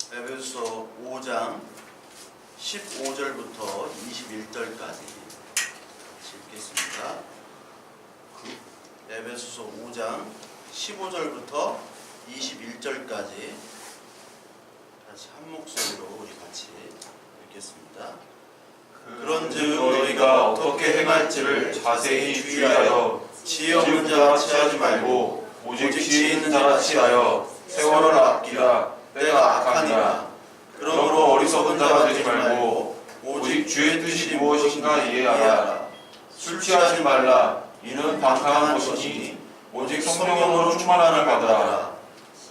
에베소서 5장 15절부터 21절까지 읽겠습니다. 에베소서 5장 15절부터 21절까지 다시 한 목소리로 우리 같이 읽겠습니다. 그런즉 너희가 어떻게 행할지를 자세히 주의하여 지혜 없는 자와 취하지 말고 오직 지혜 있는 자와 취하여 세월을 아끼라. 때가 악하니라. 그러므로 어리석은 자가 되지 말고 오직 주의 뜻이 무엇인가 이해하라. 술 취하지 말라. 이는 방탕한 것이니 오직 성령으로 충만함을 받으라.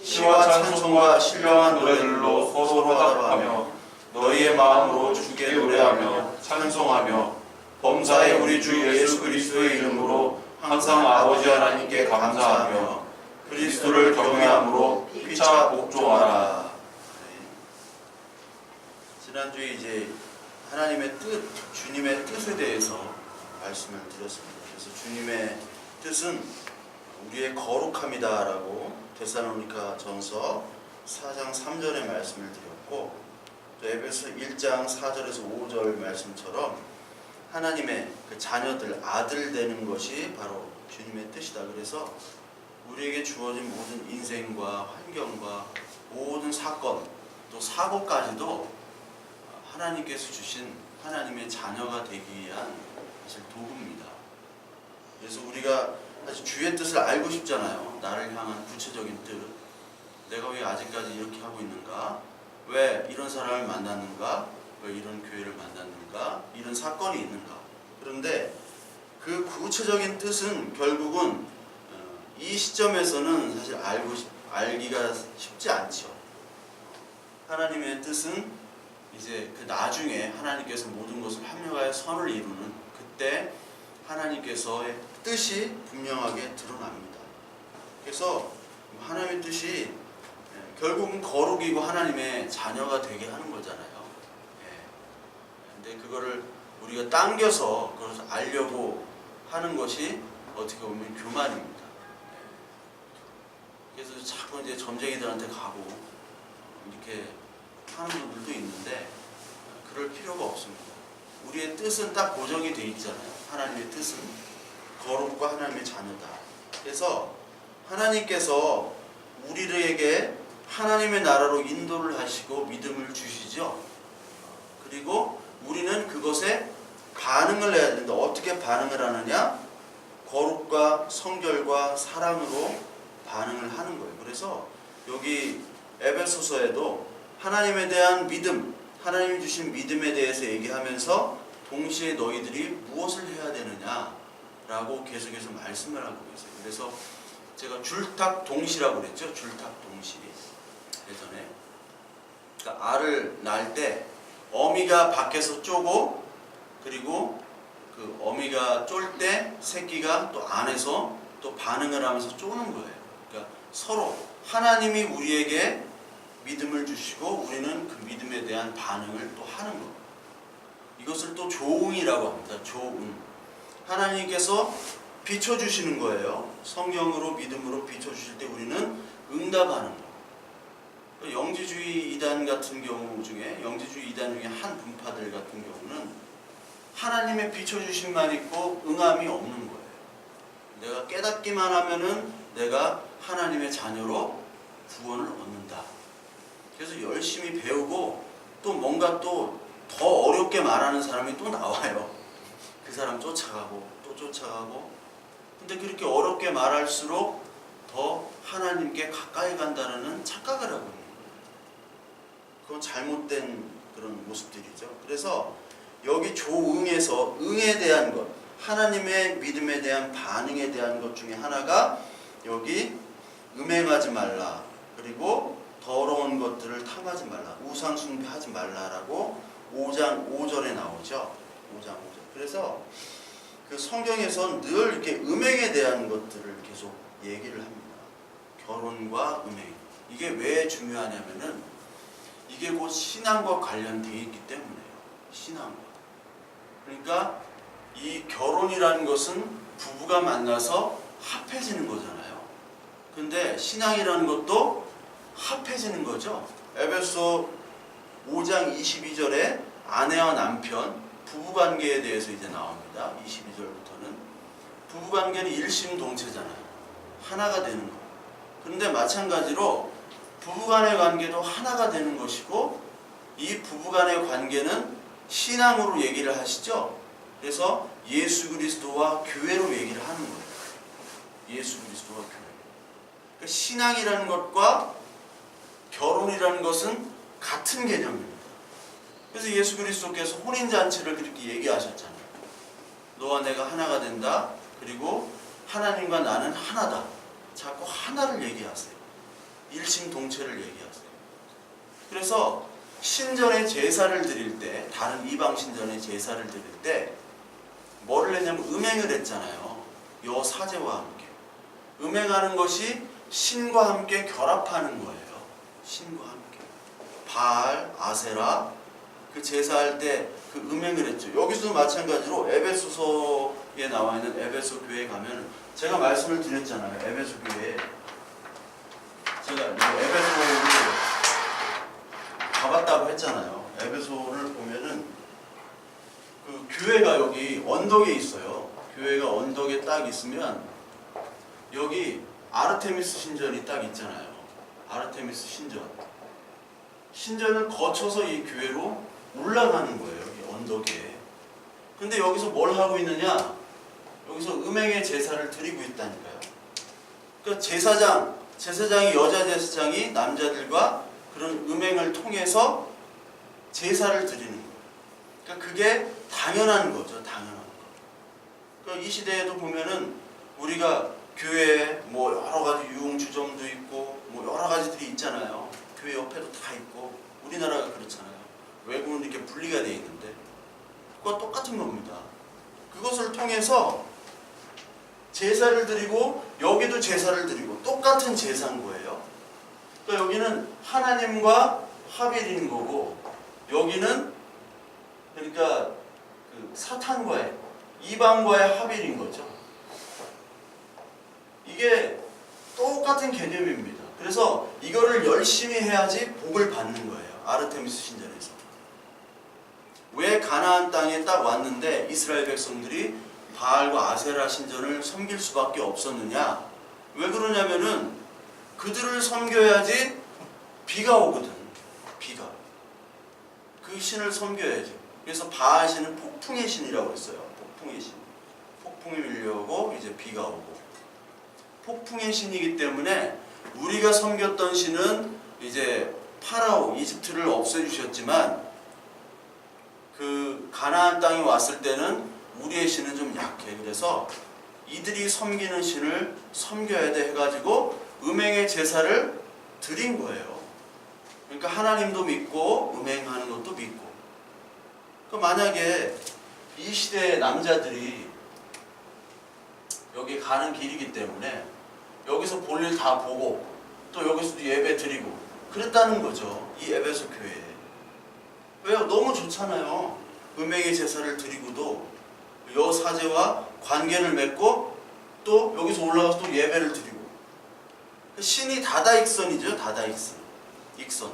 시와 찬송과 신령한 노래들로 서로 화답하며 너희의 마음으로 주께 노래하며 찬송하며 범사에 우리 주 예수 그리스도의 이름으로 항상 아버지 하나님께 감사하며 그리스도를 경외함으로 피차 복종하라. 지난주에 이제 하나님의 뜻, 주님의 뜻에 대해서 말씀을 드렸습니다. 그래서 주님의 뜻은 우리의 거룩함이다라고 데살로니가 전서 4장 3절의 말씀을 드렸고, 또 에베소 1장 4절에서 5절 말씀처럼 하나님의 그 자녀들, 아들 되는 것이 바로 주님의 뜻이다. 그래서 우리에게 주어진 모든 인생과 환경과 모든 사건, 또 사고까지도 하나님께서 주신 하나님의 자녀가 되기 위한 사실 도구입니다. 그래서 우리가 사실 주의 뜻을 알고 싶잖아요. 나를 향한 구체적인 뜻. 내가 왜 아직까지 이렇게 하고 있는가? 왜 이런 사람을 만났는가? 왜 이런 교회를 만났는가? 이런 사건이 있는가? 그런데 그 구체적인 뜻은 결국은 이 시점에서는 사실 알기가 쉽지 않죠. 하나님의 뜻은 이제 그 나중에 하나님께서 모든 것을 합력하여 선을 이루는 그때 하나님께서의 뜻이 분명하게 드러납니다. 그래서 하나님의 뜻이 결국은 거룩이고 하나님의 자녀가 되게 하는 거잖아요. 근데 그거를 우리가 당겨서 그것을 알려고 하는 것이 어떻게 보면 교만입니다. 그래서 자꾸 이제 점쟁이들한테 가고 이렇게 하는 분들도 있는데 그럴 필요가 없습니다. 우리의 뜻은 딱 고정이 돼 있잖아요. 하나님의 뜻은 거룩과 하나님의 자녀다. 그래서 하나님께서 우리에게 하나님의 나라로 인도를 하시고 믿음을 주시죠. 그리고 우리는 그것에 반응을 해야 된다. 어떻게 반응을 하느냐? 거룩과 성결과 사랑으로 반응을 하는 거예요. 그래서 여기 에베소서에도 하나님에 대한 믿음, 하나님이 주신 믿음에 대해서 얘기하면서 동시에 너희들이 무엇을 해야 되느냐라고 계속해서 말씀을 하고 계세요. 그래서 제가 줄탁동시라고 그랬죠. 줄탁동시. 예전에 그러니까 알을 낳을 때 어미가 밖에서 쪼고, 그리고 그 어미가 쫄 때 새끼가 또 안에서 또 반응을 하면서 쪼는 거예요. 그러니까 서로 하나님이 우리에게 믿음을 주시고 우리는 그 믿음에 대한 반응을 또 하는 것. 이것을 또 조응이라고 합니다. 조응. 하나님께서 비춰주시는 거예요. 성경으로 믿음으로 비춰주실 때 우리는 응답하는 거. 영지주의 이단 같은 경우 중에, 영지주의 이단 중에 한 분파들 같은 경우는 하나님의 비춰주심만 있고 응함이 없는 거예요. 내가 깨닫기만 하면은 내가 하나님의 자녀로 구원을 얻는다. 그래서 열심히 배우고 또 뭔가 또 더 어렵게 말하는 사람이 또 나와요. 그 사람 쫓아가고 또 쫓아가고. 근데 그렇게 어렵게 말할수록 더 하나님께 가까이 간다는 착각을 하고 있는 거예요. 그건 잘못된 그런 모습들이죠. 그래서 여기 조응에서 응에 대한 것, 하나님의 믿음에 대한 반응에 대한 것 중에 하나가 여기 음행하지 말라, 그리고 더러운 것들을 탐하지 말라, 우상 숭배하지 말라라고 5장 5절에 나오죠. 5장 5절. 그래서 그 성경에선 늘 이렇게 음행에 대한 것들을 계속 얘기를 합니다. 결혼과 음행. 이게 왜 중요하냐면은 이게 곧 신앙과 관련되어 있기 때문이에요. 신앙과. 그러니까 이 결혼이라는 것은 부부가 만나서 합해지는 거잖아요. 근데 신앙이라는 것도 합해지는 거죠. 에베소 5장 22절에 아내와 남편 부부관계에 대해서 이제 나옵니다. 22절부터는 부부관계는 일심동체잖아요. 하나가 되는 거. 그런데 마찬가지로 부부간의 관계도 하나가 되는 것이고, 이 부부간의 관계는 신앙으로 얘기를 하시죠. 그래서 예수 그리스도와 교회로 얘기를 하는 거예요. 예수 그리스도와 교회. 그러니까 신앙이라는 것과 결혼이라는 것은 같은 개념입니다. 그래서 예수 그리스도께서 혼인잔치를 그렇게 얘기하셨잖아요. 너와 내가 하나가 된다. 그리고 하나님과 나는 하나다. 자꾸 하나를 얘기하세요. 일심동체를 얘기하세요. 그래서 신전에 제사를 드릴 때, 다른 이방 신전에 제사를 드릴 때 뭐를 했냐면 음행을 했잖아요. 여 사제와 함께. 음행하는 것이 신과 함께 결합하는 거예요. 신과 함께. 바알, 아세라, 그 제사할 때 그 음행을 했죠. 여기서도 마찬가지로 에베소서에 나와 있는 에베소 교회에 가면, 제가 말씀을 드렸잖아요. 에베소 교회에 제가 에베소를 가봤다고 했잖아요. 에베소를 보면은 그 교회가 여기 언덕에 있어요. 교회가 언덕에 딱 있으면 여기 아르테미스 신전이 딱 있잖아요. 아르테미스 신전. 신전을 거쳐서 이 교회로 올라가는 거예요. 여기 언덕에. 근데 여기서 뭘 하고 있느냐? 여기서 음행의 제사를 드리고 있다니까요. 그러니까 제사장이, 여자 제사장이 남자들과 그런 음행을 통해서 제사를 드리는 거예요. 그러니까 그게 당연한 거죠. 당연한 거. 그러니까 이 시대에도 보면은 우리가 교회에 뭐 여러 가지 유흥주점도 있고 뭐 여러 가지들이 있잖아요. 교회 옆에도 다 있고. 우리나라가 그렇잖아요. 외국은 이렇게 분리가 되어 있는데 그거 똑같은 겁니다. 그것을 통해서 제사를 드리고, 여기도 제사를 드리고, 똑같은 제사인 거예요. 그러니까 여기는 하나님과 합일인 거고, 여기는 그러니까 그 사탄과의, 이방과의 합일인 거죠. 이게 똑같은 개념입니다. 그래서 이거를 열심히 해야지 복을 받는 거예요. 아르테미스 신전에서. 왜 가나안 땅에 딱 왔는데 이스라엘 백성들이 바알과 아세라 신전을 섬길 수밖에 없었느냐? 왜 그러냐면은 그들을 섬겨야지 비가 오거든. 비가. 그 신을 섬겨야죠. 그래서 바알 신은 폭풍의 신이라고 했어요. 폭풍의 신. 폭풍이 밀려오고 이제 비가 오고. 폭풍의 신이기 때문에 우리가 섬겼던 신은 이제 파라오, 이집트를 없애주셨지만 그 가나안 땅에 왔을 때는 우리의 신은 좀 약해. 그래서 이들이 섬기는 신을 섬겨야 돼 해가지고 음행의 제사를 드린 거예요. 그러니까 하나님도 믿고 음행하는 것도 믿고. 그러니까 만약에 이 시대의 남자들이 여기 가는 길이기 때문에 여기서 볼일 다 보고 또 여기서도 예배 드리고 그랬다는 거죠. 이 에베소 교회에. 왜요? 너무 좋잖아요. 음행의 제사를 드리고도 여사제와 관계를 맺고 또 여기서 올라가서 또 예배를 드리고. 신이 다다익선이죠. 다다익선. 익선.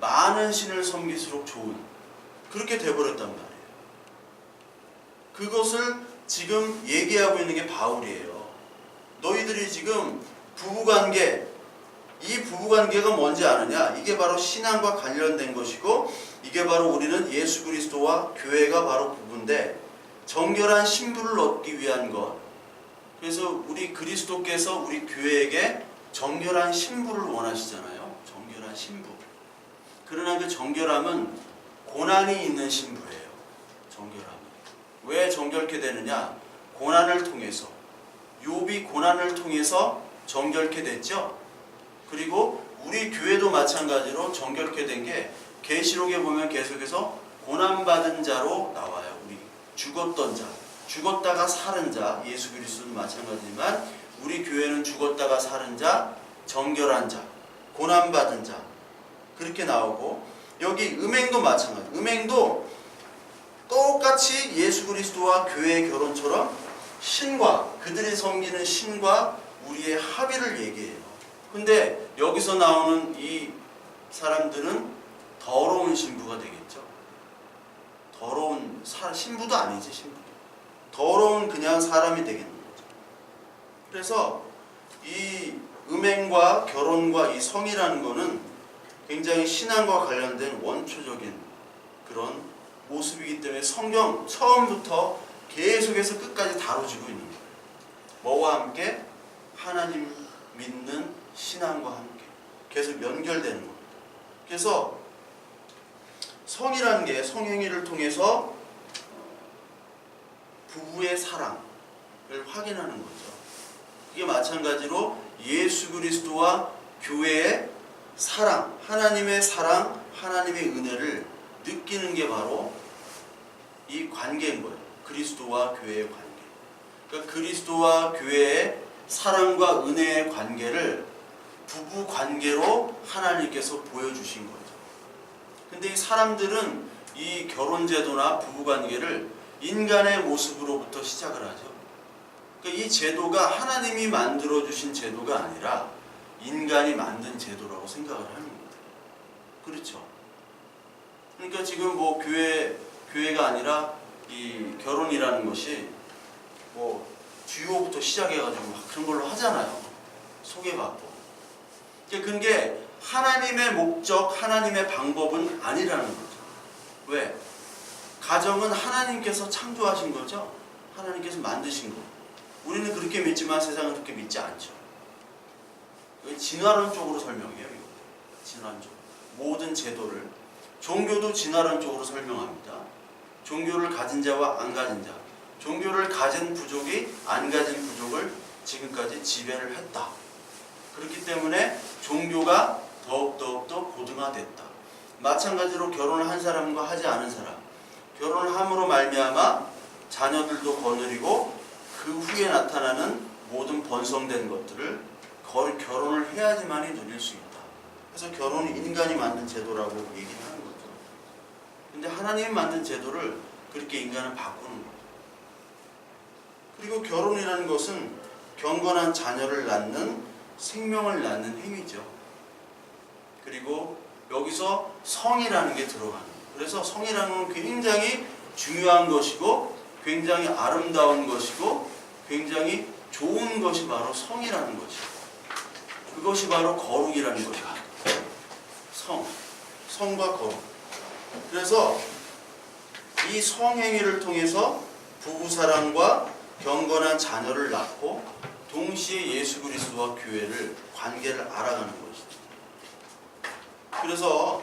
많은 신을 섬길수록 좋은. 그렇게 돼버렸단 말이에요. 그것을 지금 얘기하고 있는 게 바울이에요. 너희들이 지금 부부관계, 이 부부관계가 뭔지 아느냐? 이게 바로 신앙과 관련된 것이고, 이게 바로 우리는 예수 그리스도와 교회가 바로 부부인데, 정결한 신부를 얻기 위한 것. 그래서 우리 그리스도께서 우리 교회에게 정결한 신부를 원하시잖아요. 정결한 신부. 그러나 그 정결함은 고난이 있는 신부예요. 정결함. 왜 정결케 되느냐? 고난을 통해서. 욥이 고난을 통해서 정결케 됐죠. 그리고 우리 교회도 마찬가지로 정결케 된 게 계시록에 보면 계속해서 고난받은 자로 나와요. 우리 죽었던 자, 죽었다가 사는 자, 예수 그리스도도 마찬가지지만 우리 교회는 죽었다가 사는 자, 정결한 자, 고난받은 자 그렇게 나오고, 여기 음행도 마찬가지. 음행도 똑같이 예수 그리스도와 교회의 결혼처럼 신과, 그들이 섬기는 신과 우리의 합의를 얘기해요. 근데 여기서 나오는 이 사람들은 더러운 신부가 되겠죠. 더러운 신부도 아니지, 신부도. 더러운 그냥 사람이 되겠는 거죠. 그래서 이 음행과 결혼과 이 성이라는 거는 굉장히 신앙과 관련된 원초적인 그런 모습이기 때문에 성경 처음부터 계속해서 끝까지 다뤄지고 있는 거예요. 뭐와 함께? 하나님 믿는 신앙과 함께 계속 연결되는 겁니다. 그래서 성이라는 게 성행위를 통해서 부부의 사랑을 확인하는 거죠. 이게 마찬가지로 예수 그리스도와 교회의 사랑, 하나님의 사랑, 하나님의 은혜를 느끼는 게 바로 이 관계인 거예요. 그리스도와 교회의 관계. 그러니까 그리스도와 교회의 사랑과 은혜의 관계를 부부 관계로 하나님께서 보여주신 거죠. 근데 이 사람들은 이 결혼제도나 부부 관계를 인간의 모습으로부터 시작을 하죠. 그러니까 이 제도가 하나님이 만들어주신 제도가 아니라 인간이 만든 제도라고 생각을 하는 겁니다. 그렇죠? 그러니까 지금 뭐 교회가 아니라 이 결혼이라는 것이 뭐 주요부터 시작해가지고 막 그런 걸로 하잖아요. 소개받고. 그게 하나님의 목적, 하나님의 방법은 아니라는 거죠. 왜? 가정은 하나님께서 창조하신 거죠. 하나님께서 만드신 거. 우리는 그렇게 믿지만 세상은 그렇게 믿지 않죠. 진화론적으로 설명해요. 이거. 진화론적으로. 모든 제도를. 종교도 진화론적으로 설명합니다. 종교를 가진 자와 안 가진 자. 종교를 가진 부족이 안 가진 부족을 지금까지 지배를 했다. 그렇기 때문에 종교가 더욱더 고등화됐다. 마찬가지로 결혼을 한 사람과 하지 않은 사람. 결혼을 함으로 말미암아 자녀들도 거느리고 그 후에 나타나는 모든 번성된 것들을 결혼을 해야지만이 누릴 수 있다. 그래서 결혼은 인간이 만든 제도라고 얘기를 하는 거죠. 근데 하나님이 만든 제도를 그렇게 인간은 바꾸는 거예요. 그리고 결혼이라는 것은 경건한 자녀를 낳는 생명을 낳는 행위죠. 그리고 여기서 성이라는 게 들어가는 거예요. 그래서 성이라는 건 굉장히 중요한 것이고 굉장히 아름다운 것이고 굉장히 좋은 것이 바로 성이라는 것이고 그것이 바로 거룩이라는 것입니다. 성과 거룩. 그래서 이 성행위를 통해서 부부사랑과 경건한 자녀를 낳고 동시에 예수 그리스도와 교회를 관계를 알아가는 것이죠. 그래서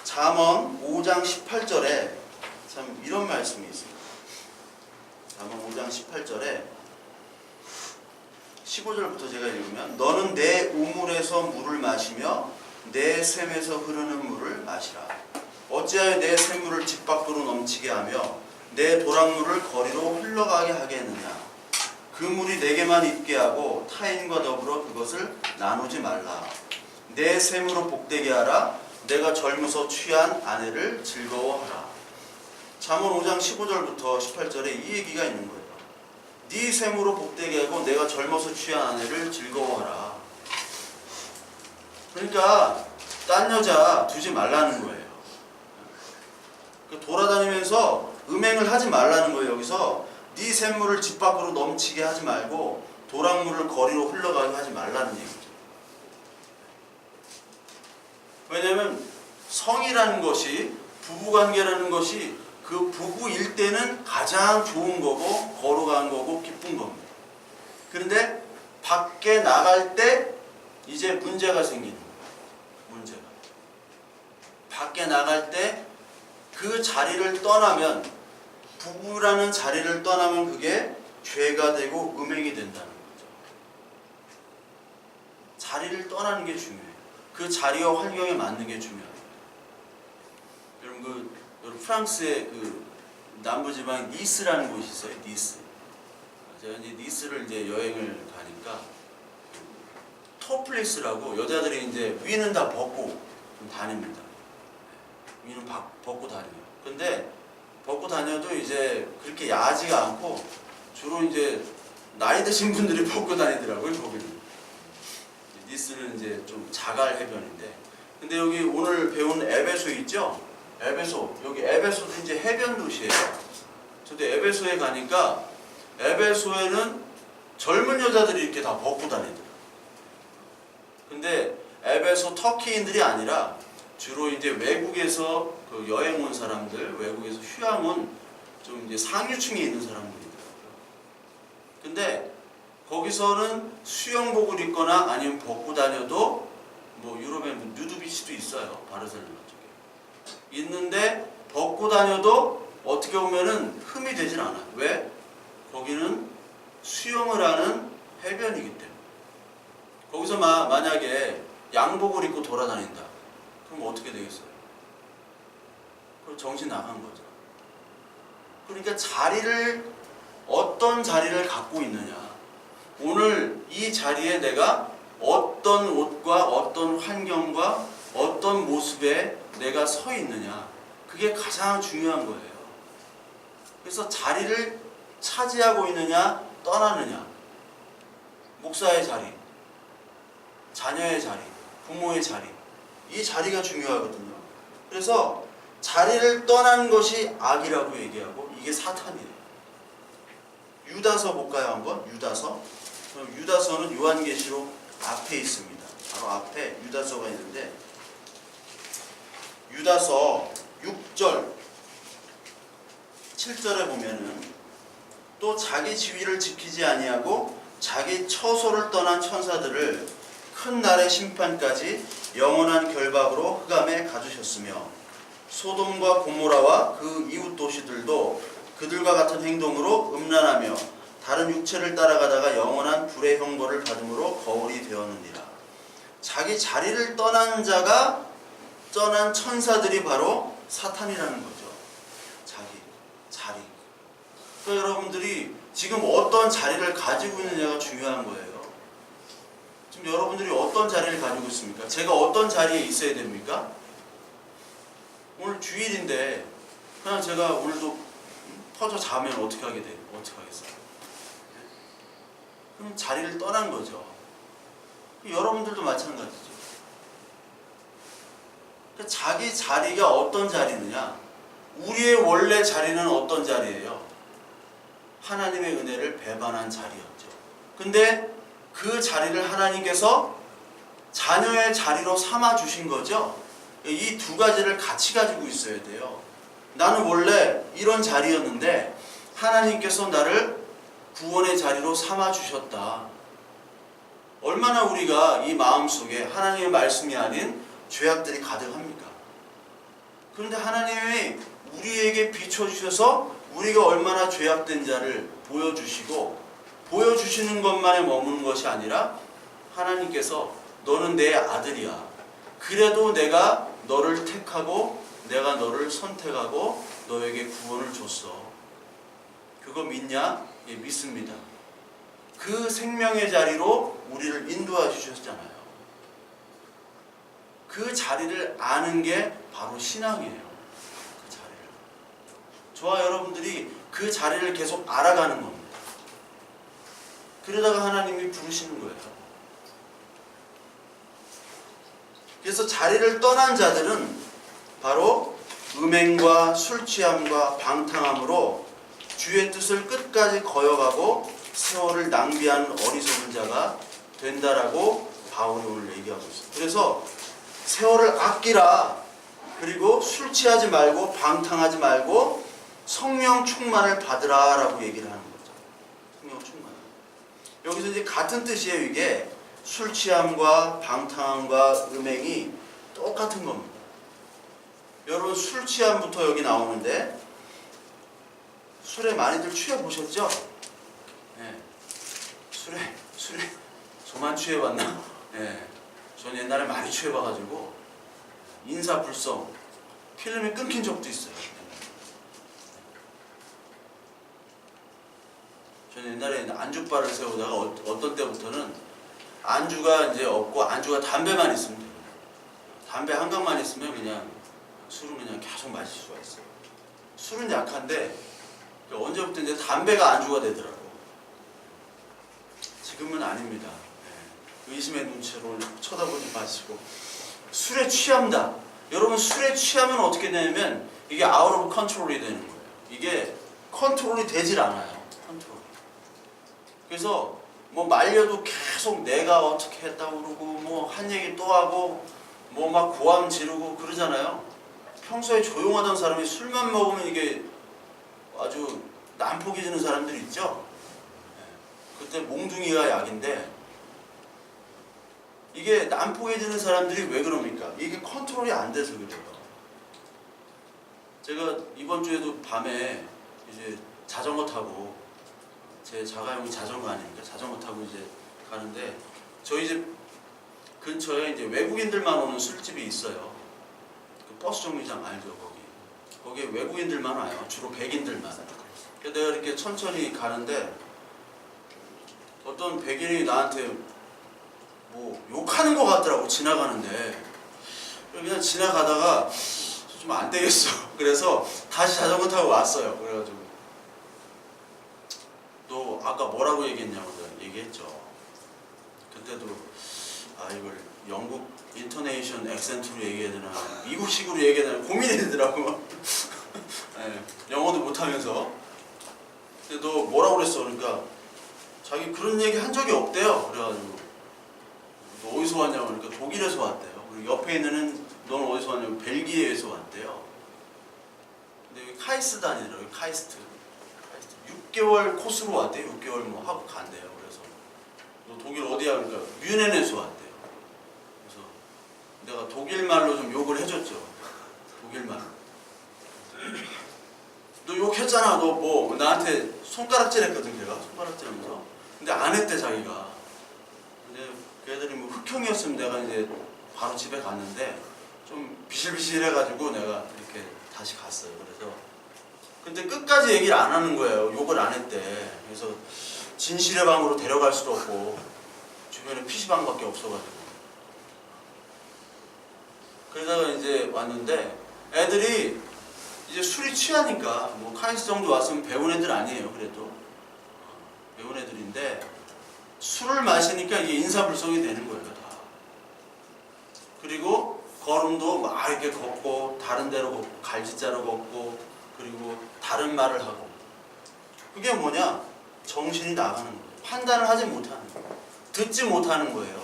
잠언 5장 18절에 참 이런 말씀이 있습니다. 잠언 5장 18절에 15절부터 제가 읽으면 너는 내 우물에서 물을 마시며 내 샘에서 흐르는 물을 마시라. 어찌하여 내 샘물을 집 밖으로 넘치게 하며 내 도랑물을 거리로 흘러가게 하겠느냐. 그 물이 내게만 있게 하고 타인과 더불어 그것을 나누지 말라. 내 샘으로 복되게 하라. 내가 젊어서 취한 아내를 즐거워하라. 잠언 5장 15절부터 18절에 이 얘기가 있는 거예요. 네 샘으로 복되게 하고 내가 젊어서 취한 아내를 즐거워하라. 그러니까 딴 여자 두지 말라는 거예요. 돌아다니면서 음행을 하지 말라는 거예요. 여기서 네 샘물을 집 밖으로 넘치게 하지 말고 도랑물을 거리로 흘러가게 하지 말라는 얘기죠. 왜냐하면 성이라는 것이 부부관계라는 것이 그 부부일 때는 가장 좋은 거고 거룩한 거고 기쁜 겁니다. 그런데 밖에 나갈 때 이제 문제가 생기는 거예요. 문제가. 밖에 나갈 때 그 자리를 떠나면 부부라는 자리를 떠나면 그게 죄가 되고 음행이 된다는 거죠. 자리를 떠나는 게 중요해요. 그 자리와 환경에 맞는 게 중요해요. 여러분 프랑스의 그 남부지방 니스라는 곳이 있어요. 니스. 제가 이제 니스를 이제 여행을 가니까 토플리스라고 여자들이 이제 위는 다 벗고 좀 다닙니다. 위는 벗고 다녀요. 근데 벗고 다녀도 이제 그렇게 야하지가 않고 주로 이제 나이 드신 분들이 벗고 다니더라고요. 거기는. 니스는 이제 좀 자갈 해변인데, 근데 여기 오늘 배운 에베소 있죠? 에베소, 여기 에베소도 이제 해변 도시예요. 저도 에베소에 가니까 에베소에는 젊은 여자들이 이렇게 다 벗고 다니더라고요. 근데 에베소 터키인들이 아니라 주로 이제 외국에서 그 여행 온 사람들, 외국에서 휴양 온 좀 이제 상류층에 있는 사람들이더라고요. 근데 거기서는 수영복을 입거나 아니면 벗고 다녀도 뭐 유럽에 누드비치도 있어요. 바르셀로나 쪽에. 있는데 벗고 다녀도 어떻게 보면은 흠이 되진 않아요. 왜? 거기는 수영을 하는 해변이기 때문에. 거기서 만약에 양복을 입고 돌아다닌다. 그럼 어떻게 되겠어요? 그럼 정신 나간 거죠. 그러니까 어떤 자리를 갖고 있느냐. 오늘 이 자리에 내가 어떤 옷과 어떤 환경과 어떤 모습에 내가 서 있느냐. 그게 가장 중요한 거예요. 그래서 자리를 차지하고 있느냐, 떠나느냐. 목사의 자리, 자녀의 자리, 부모의 자리. 이 자리가 중요하거든요. 그래서 자리를 떠나는 것이 악이라고 얘기하고 이게 사탄이에요. 유다서 볼까요 한번? 유다서. 유다서는 요한계시록 앞에 있습니다. 바로 앞에 유다서가 있는데 유다서 6절 7절에 보면은 또 자기 지위를 지키지 아니하고 자기 처소를 떠난 천사들을 큰 날의 심판까지 영원한 결박으로 흑암에 가두셨으며 소돔과 고모라와 그 이웃 도시들도 그들과 같은 행동으로 음란하며 다른 육체를 따라가다가 영원한 불의 형벌을 받음으로 거울이 되었느니라. 자기 자리를 떠난 천사들이 바로 사탄이라는 거죠. 자리. 그러니까 여러분들이 지금 어떤 자리를 가지고 있느냐가 중요한 거예요. 지금 여러분들이 어떤 자리를 가지고 있습니까? 제가 어떤 자리에 있어야 됩니까? 오늘 주일인데 그냥 제가 오늘도 터져 자면 어떻게 하게 돼요? 어떻게 하겠어요? 그럼 자리를 떠난 거죠. 여러분들도 마찬가지죠. 그러니까 자기 자리가 어떤 자리느냐? 우리의 원래 자리는 어떤 자리예요? 하나님의 은혜를 배반한 자리였죠. 근데 그 자리를 하나님께서 자녀의 자리로 삼아 주신 거죠. 이 두 가지를 같이 가지고 있어야 돼요. 나는 원래 이런 자리였는데 하나님께서 나를 구원의 자리로 삼아 주셨다. 얼마나 우리가 이 마음속에 하나님의 말씀이 아닌 죄악들이 가득합니까? 그런데 하나님이 우리에게 비춰주셔서 우리가 얼마나 죄악된 자를 보여주시는 것만에 머무는 것이 아니라 하나님께서 너는 내 아들이야. 그래도 내가 너를 택하고 내가 너를 선택하고 너에게 구원을 줬어. 그거 믿냐? 예, 믿습니다. 그 생명의 자리로 우리를 인도해 주셨잖아요. 그 자리를 아는 게 바로 신앙이에요. 그 자리를. 저와 여러분들이 그 자리를 계속 알아가는 겁니다. 그러다가 하나님이 부르시는 거예요. 그래서 자리를 떠난 자들은 바로 음행과 술 취함과 방탕함으로 주의 뜻을 끝까지 거역하고 세월을 낭비하는 어리석은 자가 된다라고 바울이 오늘 얘기하고 있어요. 그래서 세월을 아끼라. 그리고 술 취하지 말고 방탕하지 말고 성령 충만을 받으라라고 얘기를 하는 거죠. 성령 충만. 여기서 이제 같은 뜻이에요. 이게 술 취함과 방탕함과 음행이 똑같은 겁니다. 여러분 술 취함부터 여기 나오는데 술에 많이들 취해 보셨죠? 네. 술에 저만 취해봤나? 네. 전 옛날에 많이 취해봐가지고 인사불성 필름이 끊긴 적도 있어요. 저는 옛날에 안주바를 세우다가 어떤 때부터는 안주가 이제 없고 안주가 담배만 있으면 돼요. 담배 한 강만 있으면 그냥 술은 그냥 계속 마실 수가 있어요. 술은 약한데 언제부터 이제 담배가 안주가 되더라고. 지금은 아닙니다. 네. 의심의 눈치로 쳐다보지 마시고 술에 취합니다. 여러분 술에 취하면 어떻게 되냐면 이게 아웃 오브 컨트롤이 되는 거예요. 이게 컨트롤이 되질 않아요. 컨트롤. 그래서 뭐 말려도 계속 내가 어떻게 했다고 그러고 뭐 한 얘기 또 하고 뭐 막 고함 지르고 그러잖아요. 평소에 조용하던 사람이 술만 먹으면 이게 아주 난폭해지는 사람들이 있죠. 그때 몽둥이가 약인데 이게 난폭해지는 사람들이 왜 그럽니까? 이게 컨트롤이 안 돼서 그래요. 제가 이번 주에도 밤에 이제 자전거 타고 제 자가용이 자전거 아닙니까? 자전거 타고 이제 가는데 저희 집 근처에 이제 외국인들만 오는 술집이 있어요. 그 버스 정류장 알죠? 거기에 외국인들만 와요. 주로 백인들만. 그래서 내가 이렇게 천천히 가는데 어떤 백인이 나한테 뭐 욕하는 것 같더라고 지나가는데 그냥 지나가다가 좀 안 되겠어. 그래서 다시 자전거 타고 왔어요. 그래가지고 너 아까 뭐라고 얘기했냐고 얘기했죠. 그때도 이걸 영국 인터네이션 액센트로 얘기해야 되나 미국식으로 얘기해야 되나 고민이 되더라고. 네, 영어도 못하면서. 근데 너 뭐라고 그랬어? 그러니까 자기 그런 얘기 한 적이 없대요. 그래가지고 너 어디서 왔냐고 그러니까 독일에서 왔대요. 그리고 옆에 있는 애는 너는 어디서 왔냐고 벨기에에서 왔대요. 근데 여기 카이스단이더라고요. 카이스트 6개월 코스로 왔대요. 6개월 뭐 하고 간대요. 그래서 너 독일 어디야? 그러니까 뮌헨에서 왔대요. 그래서 내가 독일말로 좀 욕을 해줬죠. 독일말로. 너 욕했잖아. 너 뭐 나한테 손가락질 했거든. 걔가 손가락질 하면서. 근데 안 했대 자기가. 근데 걔들이 뭐 흑형이었으면 내가 이제 바로 집에 갔는데 좀 비실비실해가지고 내가 이렇게 다시 갔어요. 그래서 근데 끝까지 얘기를 안 하는 거예요. 욕을 안 했대. 그래서 진실의 방으로 데려갈 수도 없고 주변에 PC방밖에 없어가지고 그러다가 이제 왔는데 애들이 이제 술이 취하니까 뭐 카이스 정도 왔으면 배운 애들 아니에요. 그래도 배운 애들인데 술을 마시니까 이게 인사불성이 되는 거예요. 다. 그리고 걸음도 막 이렇게 걷고 다른 데로 걷고 갈짓자로 걷고 그리고 다른 말을 하고 그게 뭐냐? 정신이 나가는 거예요. 판단을 하지 못하는 거예요. 듣지 못하는 거예요.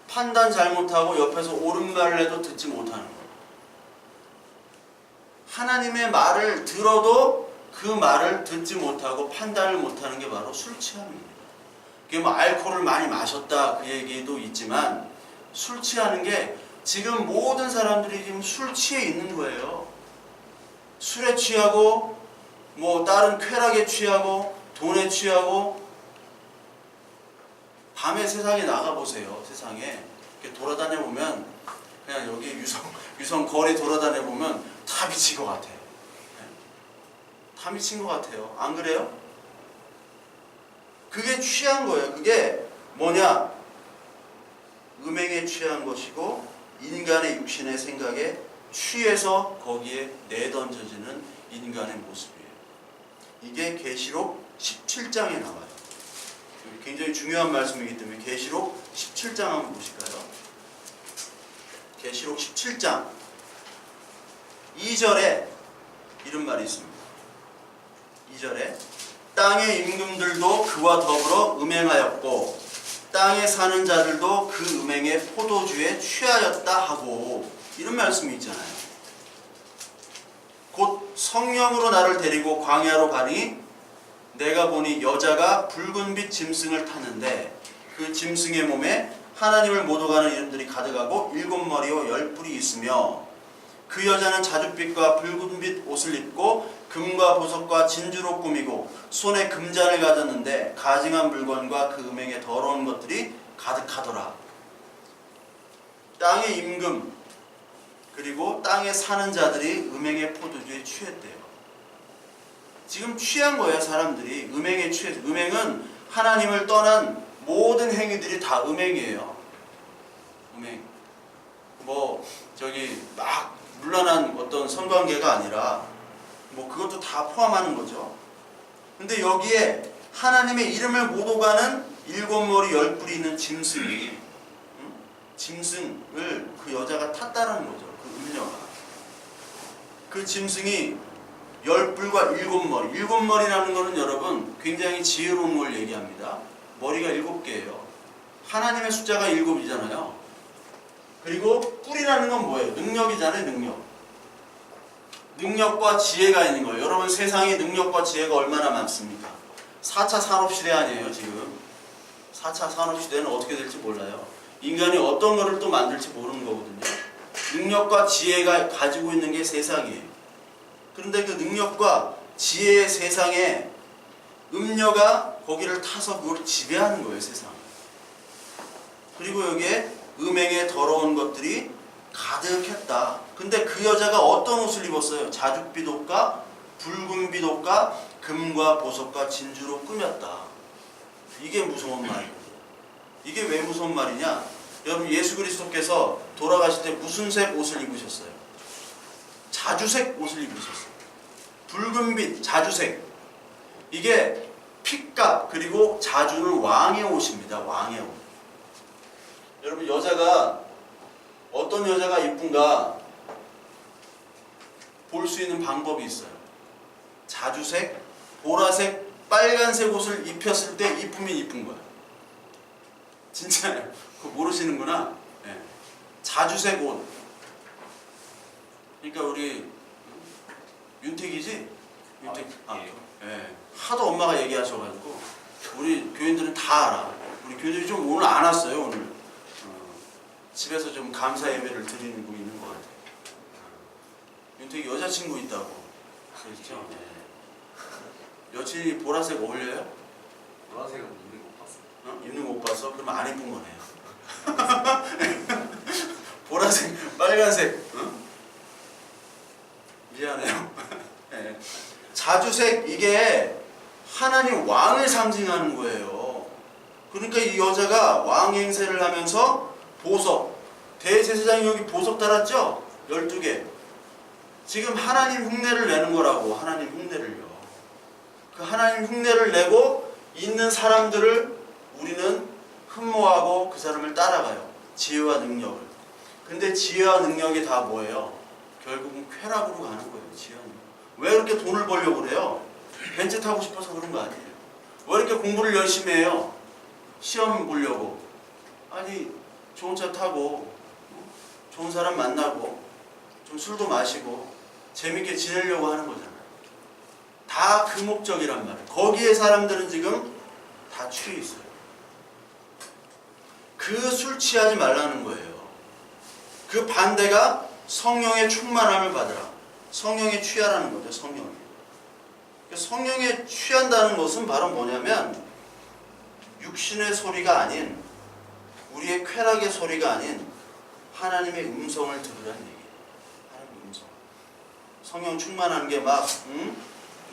판단 잘못하고 옆에서 옳은 말을 해도 듣지 못하는 거예요. 하나님의 말을 들어도 그 말을 듣지 못하고 판단을 못하는 게 바로 술 취함입니다. 그게 뭐 알코올을 많이 마셨다 그 얘기도 있지만 술 취하는 게 지금 모든 사람들이 지금 술 취해 있는 거예요. 술에 취하고 뭐 다른 쾌락에 취하고 돈에 취하고 밤에 세상에 나가보세요. 세상에 이렇게 돌아다녀 보면 그냥 여기 유성 거리 돌아다녀 보면 다 미친 것 같아요. 다 미친 것 같아요. 안 그래요? 그게 취한 거예요. 그게 뭐냐? 음행에 취한 것이고 인간의 육신의 생각에 취해서 거기에 내던져지는 인간의 모습이에요. 이게 계시록 17장에 나와요. 굉장히 중요한 말씀이기 때문에 계시록 17장 한번 보실까요? 계시록 17장 2절에 이런 말이 있습니다. 2절에 땅의 임금들도 그와 더불어 음행하였고 땅에 사는 자들도 그 음행의 포도주에 취하였다 하고 이런 말씀이 있잖아요. 곧 성령으로 나를 데리고 광야로 가니 내가 보니 여자가 붉은빛 짐승을 탔는데 그 짐승의 몸에 하나님을 모독하는 이름들이 가득하고 7머리와 10뿔이 있으며 그 여자는 자줏빛과 붉은빛 옷을 입고 금과 보석과 진주로 꾸미고 손에 금잔을 가졌는데 가증한 물건과 그 음행의 더러운 것들이 가득하더라. 땅의 임금 그리고 땅에 사는 자들이 음행의 포도주에 취했대요. 지금 취한 거예요. 사람들이 음행에 취해서. 음행은 하나님을 떠난 모든 행위들이 다 음행이에요. 음행. 뭐 저기 막 물란한 어떤 성관계가 아니라 뭐 그것도 다 포함하는 거죠. 근데 여기에 하나님의 이름을 모독하는 일곱 머리 열 뿔이 있는 짐승이 짐승을 그 여자가 탔다는 거죠. 그 음녀가. 그 짐승이 열 뿔과 일곱 머리. 일곱 머리라는 거는 여러분 굉장히 지혜로운 걸 얘기합니다. 머리가 7개예요. 하나님의 숫자가 7이잖아요. 그리고 뿔이라는 건 뭐예요? 능력이잖아요. 능력. 능력과 지혜가 있는 거예요. 여러분 세상에 능력과 지혜가 얼마나 많습니까? 4차 산업시대 아니에요 지금. 4차 산업시대는 어떻게 될지 몰라요. 인간이 어떤 거를 또 만들지 모르는 거거든요. 능력과 지혜가 가지고 있는 게 세상이에요. 그런데 그 능력과 지혜의 세상에 음녀가 거기를 타서 그걸 지배하는 거예요. 세상. 그리고 여기에 음행의 더러운 것들이 가득했다. 근데 그 여자가 어떤 옷을 입었어요? 자줏빛 옷과 붉은빛 옷과 금과 보석과 진주로 꾸몄다. 이게 무서운 말이에요. 이게 왜 무서운 말이냐? 여러분 예수 그리스도께서 돌아가실 때 무슨 색 옷을 입으셨어요? 자주색 옷을 입으셨어요. 붉은빛 자주색. 이게 핏값 그리고 자주는 왕의 옷입니다. 왕의 옷. 여러분 여자가 어떤 여자가 이쁜가 볼 수 있는 방법이 있어요. 자주색, 보라색, 빨간색 옷을 입혔을 때 이쁘면 이쁜 거야. 진짜요. 그거 모르시는구나. 네. 자주색 옷. 그러니까 우리 윤택이지? 윤택. 네. 하도 엄마가 얘기하셔가지고 우리 교인들은 다 알아. 우리 교인들이 좀 오늘 안 왔어요. 오늘 집에서 좀 감사 예배를 드리는 분이 있는 것 같아요. 윤택이 여자친구 있다고. 그렇죠? 네. 여친이 보라색 어울려요? 보라색은 입는 거 봤어. 입는 거 못 봤어? 그러면 안 이쁜 거네요. 보라색, 빨간색. 미안해요. 네. 자주색 이게 하나님 왕을 상징하는 거예요. 그러니까 이 여자가 왕 행세를 하면서 보석, 대제사장이 여기 보석 달았죠? 12개. 지금 하나님 흉내를 내는 거라고. 하나님 흉내를요. 그 하나님 흉내를 내고 있는 사람들을 우리는 흠모하고 그 사람을 따라가요. 지혜와 능력을. 근데 지혜와 능력이 다 뭐예요? 결국은 쾌락으로 가는 거예요. 지혜와 능력. 왜 이렇게 돈을 벌려고 그래요? 벤츠 타고 싶어서 그런 거 아니에요. 왜 이렇게 공부를 열심히 해요? 시험 보려고. 아니 좋은 차 타고 좋은 사람 만나고 좀 술도 마시고 재밌게 지내려고 하는 거잖아요. 다 그 목적이란 말이에요. 거기에 사람들은 지금 다 취해 있어요. 그 술 취하지 말라는 거예요. 그 반대가 성령의 충만함을 받으라. 성령에 취하라는 거죠. 성령에. 성령에 취한다는 것은 바로 뭐냐면 육신의 소리가 아닌 우리의 쾌락의 소리가 아닌 하나님의 음성을 들으라는 얘기예요. 하나님의 음성. 성령 충만하는 게 막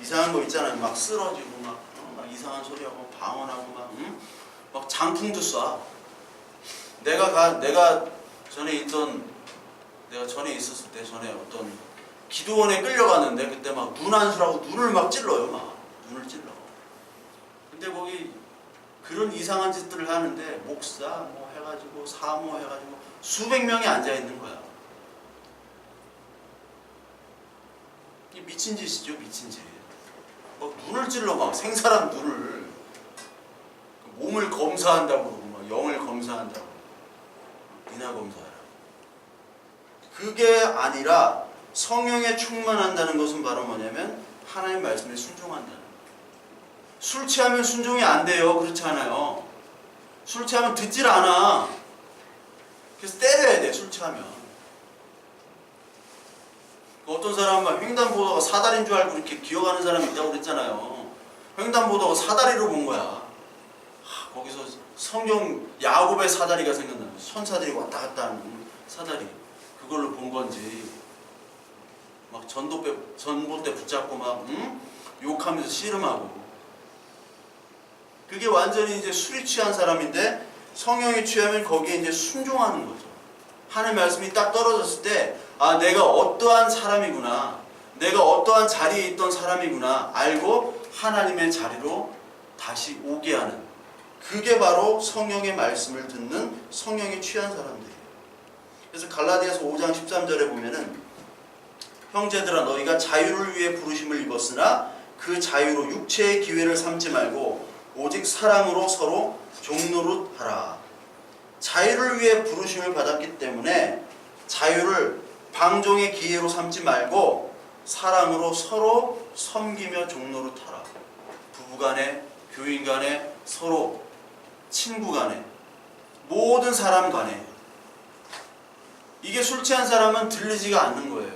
이상한 거 있잖아요. 막 쓰러지고 막 이상한 소리하고 방언하고 막 장풍도 쏴. 내가 전에 있었을 때 전에 어떤 기도원에 끌려갔는데 그때 막 눈 안수라고 눈을 막 찔러요. 막 눈을 찔러. 근데 거기 그런 이상한 짓들을 하는데 목사 뭐 해가지고 사모 해가지고 수백 명이 앉아 있는 거야. 이게 미친 짓이죠. 미친 짓. 막 눈을 찔러. 막 생사람 눈을. 몸을 검사한다고 그러고 막 영을 검사한다고. 이나 검사하라. 그게 아니라 성령에 충만한다는 것은 바로 뭐냐면 하나님 말씀에 순종한다는 거예요. 술 취하면 순종이 안 돼요. 그렇지 않아요. 술 취하면 듣질 않아. 그래서 때려야 돼. 술 취하면. 어떤 사람은 막 횡단보도가 사다리인 줄 알고 이렇게 기어가는 사람이 있다고 그랬잖아요. 횡단보도가 사다리로 본 거야. 거기서 성경 야곱의 사다리가 생각나요. 손사다리 왔다 갔다 하는 사다리. 그걸로 본 건지 막 전봇대 붙잡고 막 욕하면서 씨름하고. 그게 완전히 이제 술이 취한 사람인데 성령이 취하면 거기에 이제 순종하는 거죠. 하나님 말씀이 딱 떨어졌을 때 아, 내가 어떠한 사람이구나. 내가 어떠한 자리에 있던 사람이구나 알고 하나님의 자리로 다시 오게 하는 그게 바로 성령의 말씀을 듣는 성령에 취한 사람들이에요. 그래서 갈라디아서 5장 13절에 보면은 형제들아 너희가 자유를 위해 부르심을 입었으나 그 자유로 육체의 기회를 삼지 말고 오직 사랑으로 서로 종노릇하라. 자유를 위해 부르심을 받았기 때문에 자유를 방종의 기회로 삼지 말고 사랑으로 서로 섬기며 종노릇하라. 부부간에, 교인간에, 서로 친구간에, 모든 사람 간에. 이게 술 취한 사람은 들리지가 않는 거예요.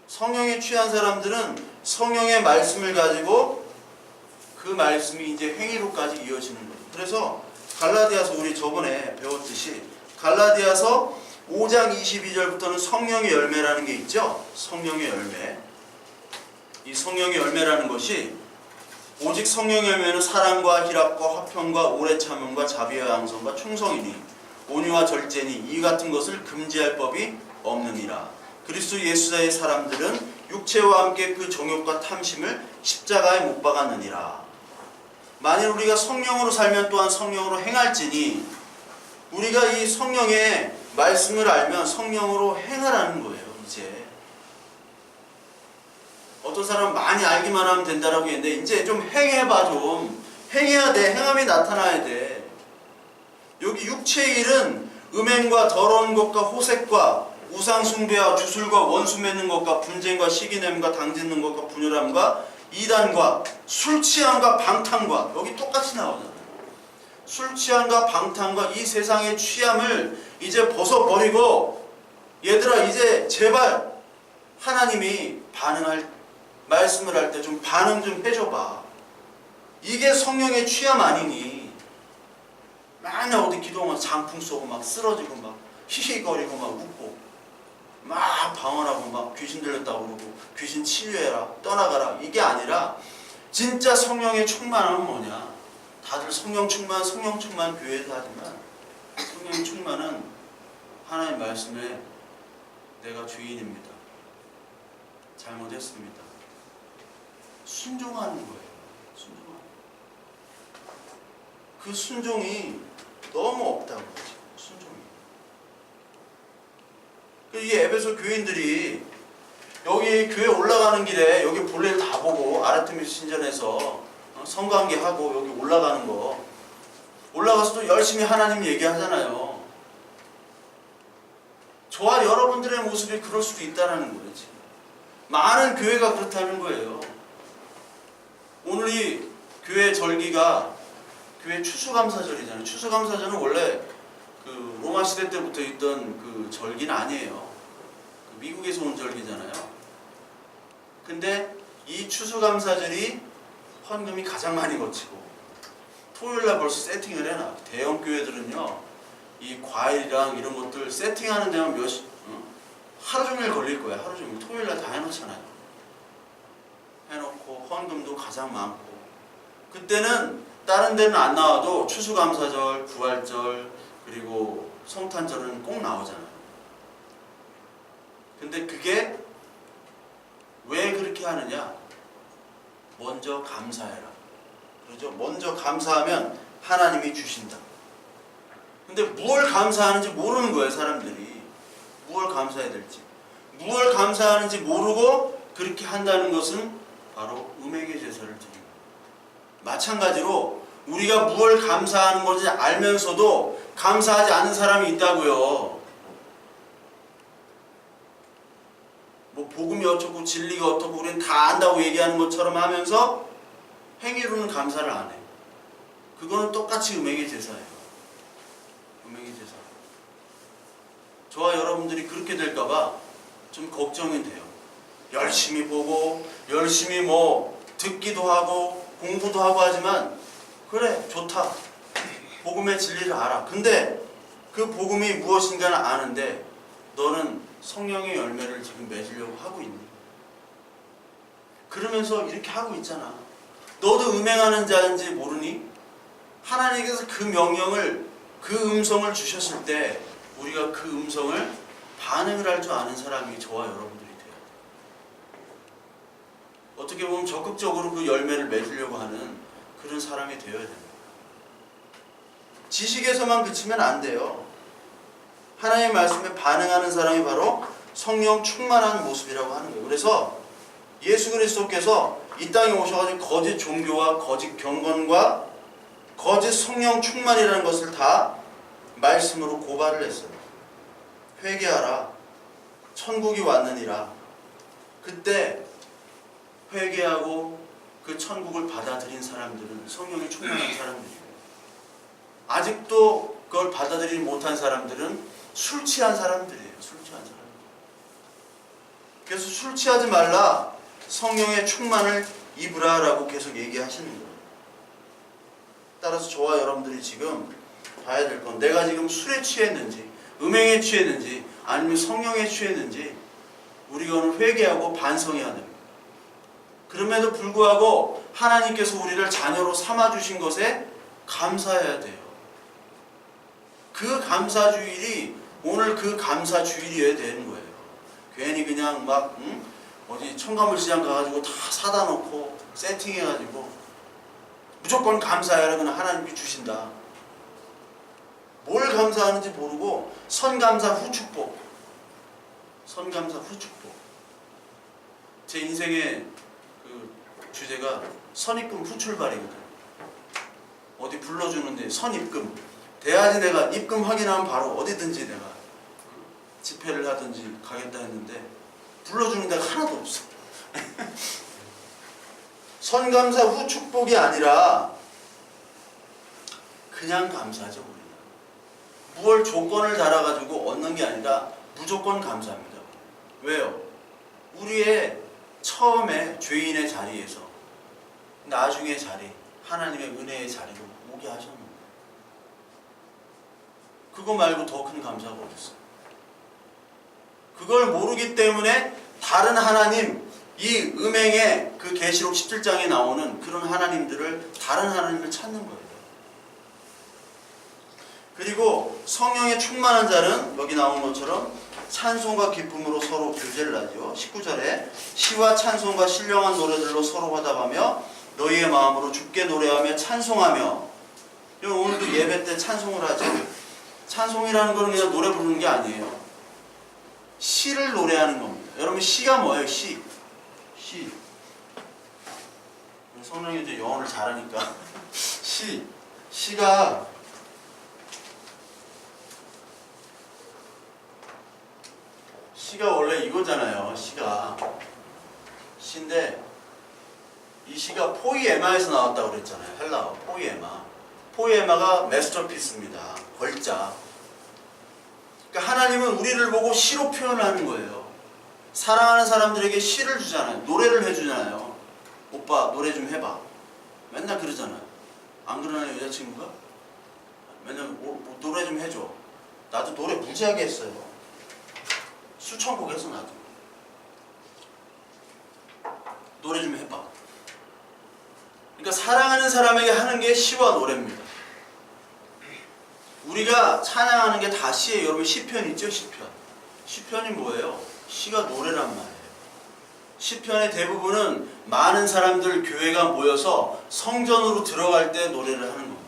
성령에 취한 사람들은 성령의 말씀을 가지고 그 말씀이 이제 행위로까지 이어지는 거예요. 그래서 갈라디아서 우리 저번에 배웠듯이 갈라디아서 5장 22절부터는 성령의 열매라는 게 있죠. 성령의 열매. 이 성령의 열매라는 것이 오직 성령의 열매는 사랑과 희락과 화평과 오래 참음과 자비와 양선과 충성이니 온유와 절제니 이 같은 것을 금지할 법이 없느니라. 그리스도 예수의 사람들은 육체와 함께 그 정욕과 탐심을 십자가에 못 박았느니라. 만일 우리가 성령으로 살면 또한 성령으로 행할지니 우리가 이 성령의 말씀을 알면 성령으로 행하라는 거예요. 이제 어떤 사람은 많이 알기만 하면 된다라고 했는데 이제 좀 행해봐. 좀 행해야 돼. 행함이 나타나야 돼. 여기 육체의 일은 음행과 더러운 것과 호색과 우상숭배와 주술과 원수 맺는 것과 분쟁과 시기냄과 당짓는 것과 분열함과 이단과 술 취함과 방탕과 여기 똑같이 나오잖아요. 술 취함과 방탕과 이 세상의 취함을 이제 벗어버리고 얘들아 이제 제발 하나님이 반응할 말씀을 할 때 좀 반응 좀 해줘봐. 이게 성령의 취함 아니니. 맨날 어디 기도하면 장풍 쏘고 막 쓰러지고 막 히히거리고 막 웃고 막 방언하고 막 귀신 들렸다고 그러고 귀신 치유해라 떠나가라. 이게 아니라 진짜 성령의 충만함은 뭐냐. 다들 성령 충만 교회에서 하지만 성령 충만은 하나님 말씀에 내가 주인입니다. 잘못했습니다. 순종하는 거예요. 순종하는. 그 순종이 너무 없다고 그러죠. 순종이. 이게 에베소 교인들이 여기 교회 올라가는 길에 여기 볼일 다 보고 아르테미스 신전에서 성관계하고 여기 올라가는 거 올라가서도 열심히 하나님 얘기하잖아요. 저와 여러분들의 모습이 그럴 수도 있다는 거예요. 지금. 많은 교회가 그렇다는 거예요. 오늘 이 교회 절기가 교회 추수감사절이잖아요. 추수감사절은 원래 그 로마 시대 때부터 있던 그 절기는 아니에요. 그 미국에서 온 절기잖아요. 근데 이 추수감사절이 헌금이 가장 많이 거치고 토요일날 벌써 세팅을 해놔. 대형 교회들은요 이 과일이랑 이런 것들 세팅하는 데만 하루 종일 걸릴 거야. 하루 종일. 토요일날 다 해놓잖아요. 해놓고 헌금도 가장 많고 그때는 다른 데는 안 나와도 추수감사절, 부활절 그리고 성탄절은 꼭 나오잖아요. 근데 그게 왜 그렇게 하느냐? 먼저 감사해라. 그렇죠? 먼저 감사하면 하나님이 주신다. 근데 무엇을 감사하는지 모르는 거예요, 사람들이. 무엇을 감사해야 될지. 무엇을 감사하는지 모르고 그렇게 한다는 것은 바로 음행의 제사를 드리는 거예요. 마찬가지로 우리가 무엇을 감사하는 건지 알면서도 감사하지 않는 사람이 있다고요. 뭐 복음이 어쩌고 진리가 어떻고 우리는 다 안다고 얘기하는 것처럼 하면서 행위로는 감사를 안 해. 그거는 똑같이 음행의 제사예요. 음행의 제사. 저와 여러분들이 그렇게 될까봐 좀 걱정이 돼요. 열심히 보고 열심히 뭐 듣기도 하고 공부도 하고 하지만 그래 좋다. 복음의 진리를 알아. 근데 그 복음이 무엇인가는 아는데 너는 성령의 열매를 지금 맺으려고 하고 있니? 그러면서 이렇게 하고 있잖아. 너도 음행하는 자인지 모르니? 하나님께서 그 명령을 그 음성을 주셨을 때 우리가 그 음성을 반응을 할 줄 아는 사람이 저와 여러분들이 돼야 돼요. 어떻게 보면 적극적으로 그 열매를 맺으려고 하는 그런 사람이 되어야 됩니다. 지식에서만 그치면 안 돼요. 하나님의 말씀에 반응하는 사람이 바로 성령 충만한 모습이라고 하는 거예요. 그래서 예수 그리스도께서 이 땅에 오셔가지고 거짓 종교와 거짓 경건과 거짓 성령 충만이라는 것을 다 말씀으로 고발을 했어요. 회개하라. 천국이 왔느니라. 그때 회개하고 그 천국을 받아들인 사람들은 성령이 충만한 사람들이에요. 아직도 그걸 받아들이지 못한 사람들은 술 취한 사람들이에요. 술 취한 사람들. 그래서 술 취하지 말라. 성령의 충만을 입으라라고 계속 얘기하시는 거예요. 따라서 저와 여러분들이 지금 봐야 될 건 내가 지금 술에 취했는지 음행에 취했는지 아니면 성령에 취했는지 우리가 오늘 회개하고 반성해야 됩니다. 그럼에도 불구하고 하나님께서 우리를 자녀로 삼아주신 것에 감사해야 돼요. 그 감사주일이 오늘 그 감사주일이어야 되는 거예요. 괜히 그냥 막 어디 청가물시장 가가지고 다 사다 놓고 세팅해가지고 무조건 감사해라. 그냥 하나님이 주신다. 뭘 감사하는지 모르고 선감사 후축복. 선감사 후축복. 제 인생의 그 주제가 선입금 후출발이거든요. 어디 불러주는데 선입금. 돼야지 내가 입금 확인하면 바로 어디든지 내가 집회를 하든지 가겠다 했는데 불러주는 데가 하나도 없어. 선감사 후축복이 아니라 그냥 감사죠. 우리는 무얼 조건을 달아가지고 얻는 게 아니라 무조건 감사합니다. 왜요? 우리의 처음에 죄인의 자리에서 나중의 자리, 하나님의 은혜의 자리로 오게 하셨는데 그거 말고 더 큰 감사가 어딨어요? 그걸 모르기 때문에 다른 하나님, 이 음행의 그 계시록 17장에 나오는 그런 하나님들을 다른 하나님을 찾는 거예요. 그리고 성령에 충만한 자는 여기 나온 것처럼 찬송과 기쁨으로 서로 교제를 하죠. 19절에 시와 찬송과 신령한 노래들로 서로 화답하며 너희의 마음으로 주께 노래하며 찬송하며. 오늘도 예배 때 찬송을 하죠. 찬송이라는 거는 그냥 노래 부르는 게 아니에요. 시를 노래하는 겁니다. 여러분 시가 뭐예요? 시. 성령이 이제 영어를 잘하니까 시가 원래 이거잖아요. 시인데 이 시가 포이에마에서 나왔다고 그랬잖아요. 헬라어 포이에마가 마스터피스입니다. 걸작. 그러니까 하나님은 우리를 보고 시로 표현하는 거예요. 사랑하는 사람들에게 시를 주잖아요. 노래를 해주잖아요. 오빠 노래 좀 해봐. 맨날 그러잖아요. 안 그러나요 여자친구가? 맨날 노래 좀 해줘. 나도 노래 무지하게 했어요. 수천 곡 해서 나도. 노래 좀 해봐. 그러니까 사랑하는 사람에게 하는 게 시와 노래입니다. 우리가 찬양하는 게 다 시예요. 여러분 시편 있죠? 시편이 뭐예요? 시가 노래란 말이에요. 시편의 대부분은 많은 사람들 교회가 모여서 성전으로 들어갈 때 노래를 하는 겁니다.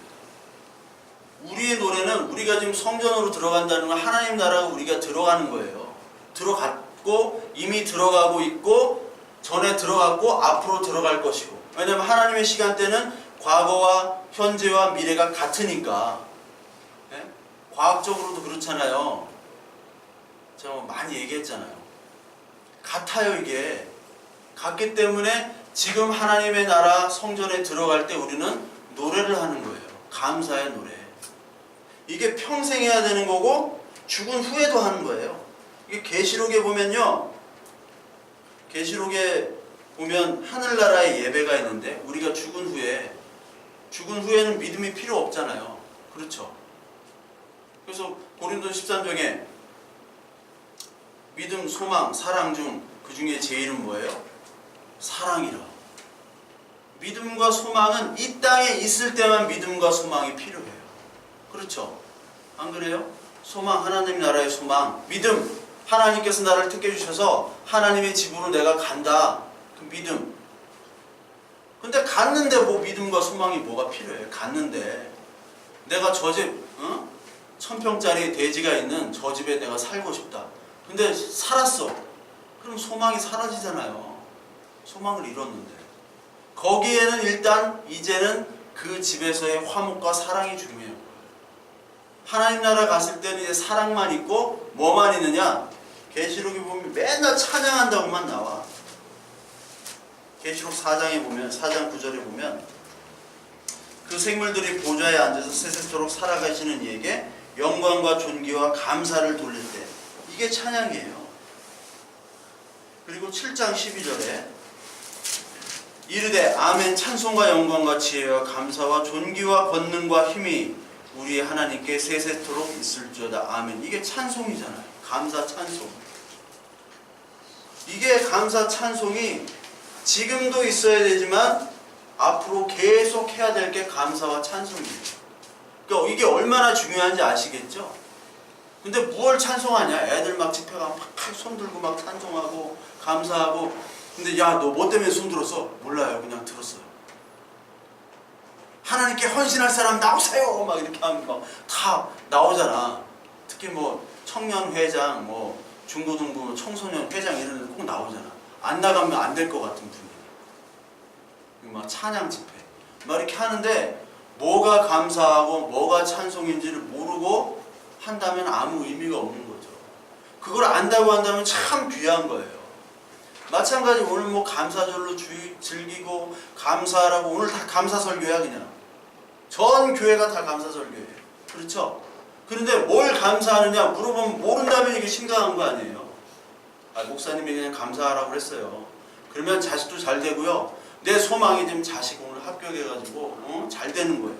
우리의 노래는 우리가 지금 성전으로 들어간다는 건 하나님 나라가 우리가 들어가는 거예요. 들어갔고 이미 들어가고 있고 전에 들어갔고 앞으로 들어갈 것이고. 왜냐하면 하나님의 시간대는 과거와 현재와 미래가 같으니까. 네? 과학적으로도 그렇잖아요. 제가 많이 얘기했잖아요. 같아요. 이게 같기 때문에 지금 하나님의 나라 성전에 들어갈 때 우리는 노래를 하는 거예요. 감사의 노래. 이게 평생 해야 되는 거고 죽은 후에도 하는 거예요. 이게 계시록에 보면요. 계시록에 보면 하늘나라의 예배가 있는데 우리가 죽은 후에는 믿음이 필요 없잖아요. 그렇죠? 그래서 고린도 13장에 믿음, 소망, 사랑 중 그 중에 제일은 뭐예요? 사랑이라. 믿음과 소망은 이 땅에 있을 때만 믿음과 소망이 필요해요. 그렇죠? 안 그래요? 소망, 하나님 나라의 소망, 믿음, 하나님께서 나를 택해 주셔서 하나님의 집으로 내가 간다. 그 믿음. 근데 갔는데 뭐 믿음과 소망이 뭐가 필요해? 갔는데 내가 저 집 1000평짜리 대지가 있는 저 집에 내가 살고 싶다. 근데 살았어. 그럼 소망이 사라지잖아요. 소망을 잃었는데. 거기에는 일단 이제는 그 집에서의 화목과 사랑이 중요해요. 하나님 나라 갔을 때는 이제 사랑만 있고 뭐만 있느냐? 계시록에 보면 맨날 찬양한다고만 나와. 계시록 4장에 보면 4장 9절에 보면 그 생물들이 보좌에 앉아서 세세토록 살아가시는 이에게 영광과 존귀와 감사를 돌릴 때 이게 찬양이에요. 그리고 7장 12절에 이르되 아멘 찬송과 영광과 지혜와 감사와 존귀와 권능과 힘이 우리 하나님께 세세토록 있을지어다. 아멘. 이게 찬송이잖아요. 감사 찬송. 이게 감사 찬송이 지금도 있어야 되지만 앞으로 계속 해야 될 게 감사와 찬송이에요. 그러니까 이게 얼마나 중요한지 아시겠죠? 근데 무얼 찬송하냐? 애들 막 집회 가면 막 손 들고 막 찬송하고 감사하고. 근데 야, 너 뭐 때문에 손 들었어? 몰라요. 그냥 들었어요. 하나님께 헌신할 사람 나오세요. 막 이렇게 하면 막 다 나오잖아. 특히 뭐 청년 회장, 뭐 중고등부 청소년 회장 이런 데 꼭 나오잖아. 안 나가면 안 될 것 같은 분위기. 막 찬양 집회 막 이렇게 하는데 뭐가 감사하고 뭐가 찬송인지를 모르고 한다면 아무 의미가 없는 거죠. 그걸 안다고 한다면 참 귀한 거예요. 마찬가지 오늘 뭐 감사절로 즐기고 감사하라고 오늘 다 감사 설교야. 그냥 전 교회가 다 감사 설교예요. 그렇죠? 그런데 뭘 감사하느냐 물어보면 모른다면 이게 심각한 거 아니에요. 목사님이 그냥 감사하라고 그랬어요. 그러면 자식도 잘 되고요. 내 소망이 지금 자식 오늘 합격해가지고 잘 되는 거예요.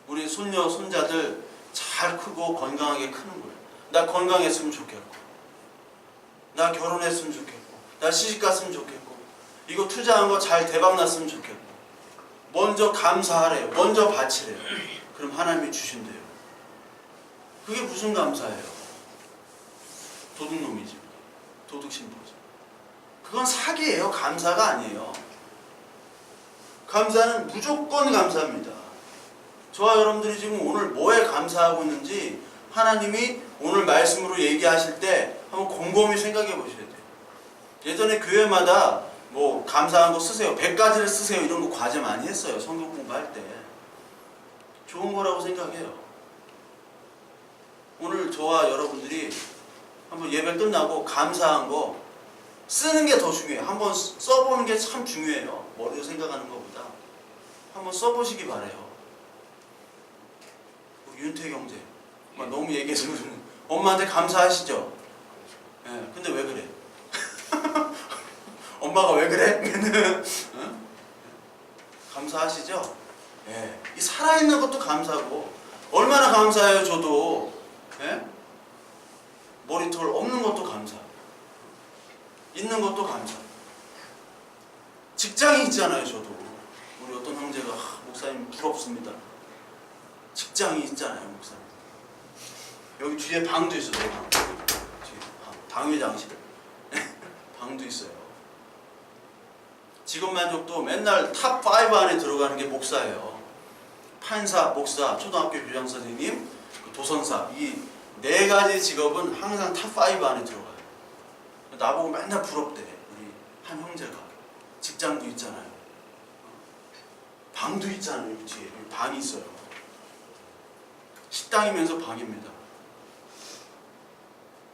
우리 손녀 손자들 잘 크고 건강하게 크는 거예요. 나 건강했으면 좋겠고, 나 결혼했으면 좋겠고, 나 시집 갔으면 좋겠고, 이거 투자한 거 잘 대박 났으면 좋겠고. 먼저 감사하래요. 먼저 바치래요. 그럼 하나님이 주신대요. 그게 무슨 감사예요? 도둑놈이지. 도둑신부지. 그건 사기예요. 감사가 아니에요. 감사는 무조건 감사합니다. 저와 여러분들이 지금 오늘 뭐에 감사하고 있는지 하나님이 오늘 말씀으로 얘기하실 때 한번 곰곰이 생각해 보셔야 돼요. 예전에 교회마다 뭐 감사한 거 쓰세요. 100가지를 쓰세요. 이런 거 과제 많이 했어요. 성경 공부할 때. 좋은 거라고 생각해요. 오늘 저와 여러분들이 한번 예배 끝나고 감사한 거 쓰는 게 더 중요해요. 한번 써보는 게 참 중요해요. 머리로 생각하는 것보다. 한번 써보시기 바래요. 우리 윤태 경제. 너무 얘기해서 엄마한테 감사하시죠? 예, 네, 근데 왜 그래? 엄마가 왜 그래? 응? 감사하시죠? 예. 네. 이 살아있는 것도 감사고 얼마나 감사해요. 저도 예? 머리털 없는 것도 감사, 있는 것도 감사. 직장이 있잖아요. 저도 우리 어떤 형제가 목사님 부럽습니다. 직장이 있잖아요. 목사님 여기 뒤에 방도 있어요. 방위장실 방도 있어요. 직업만족도 맨날 탑5 안에 들어가는 게 목사예요. 판사, 목사, 초등학교 교장선생님, 도선사. 이 4가지 직업은 항상 탑5 안에 들어가요. 나보고 맨날 부럽대. 우리 한 형제가. 직장도 있잖아요. 방도 있잖아요. 여기 뒤에. 여기 방이 있어요. 식당이면서 방입니다.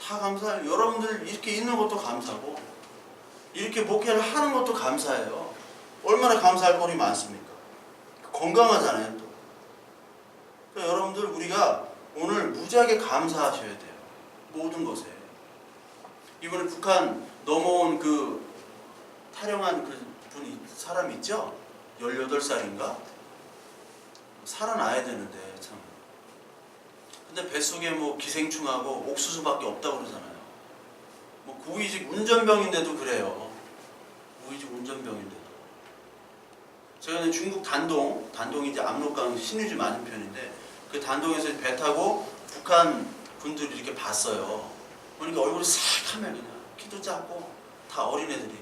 다 감사해요. 여러분들 이렇게 있는 것도 감사고 이렇게 목회를 하는 것도 감사해요. 얼마나 감사할 거리 많습니까? 건강하잖아요. 또. 그러니까 여러분들 우리가 오늘 무지하게 감사하셔야 돼요. 모든 것에. 이번에 북한 넘어온 그 탈영한 그 사람 있죠? 18살인가? 살아나야 되는데 참. 근데 뱃속에 뭐 기생충하고 옥수수밖에 없다고 그러잖아요. 뭐 고위직 운전병인데도 그래요. 고위직 운전병인데도. 제가 중국 단동이 이제 압록강 신의주 맞은편인데 그 단동에서 배 타고 북한 군들이 이렇게 봤어요. 그러니까 얼굴이 새카매 그냥 키도 작고 다 어린애들이.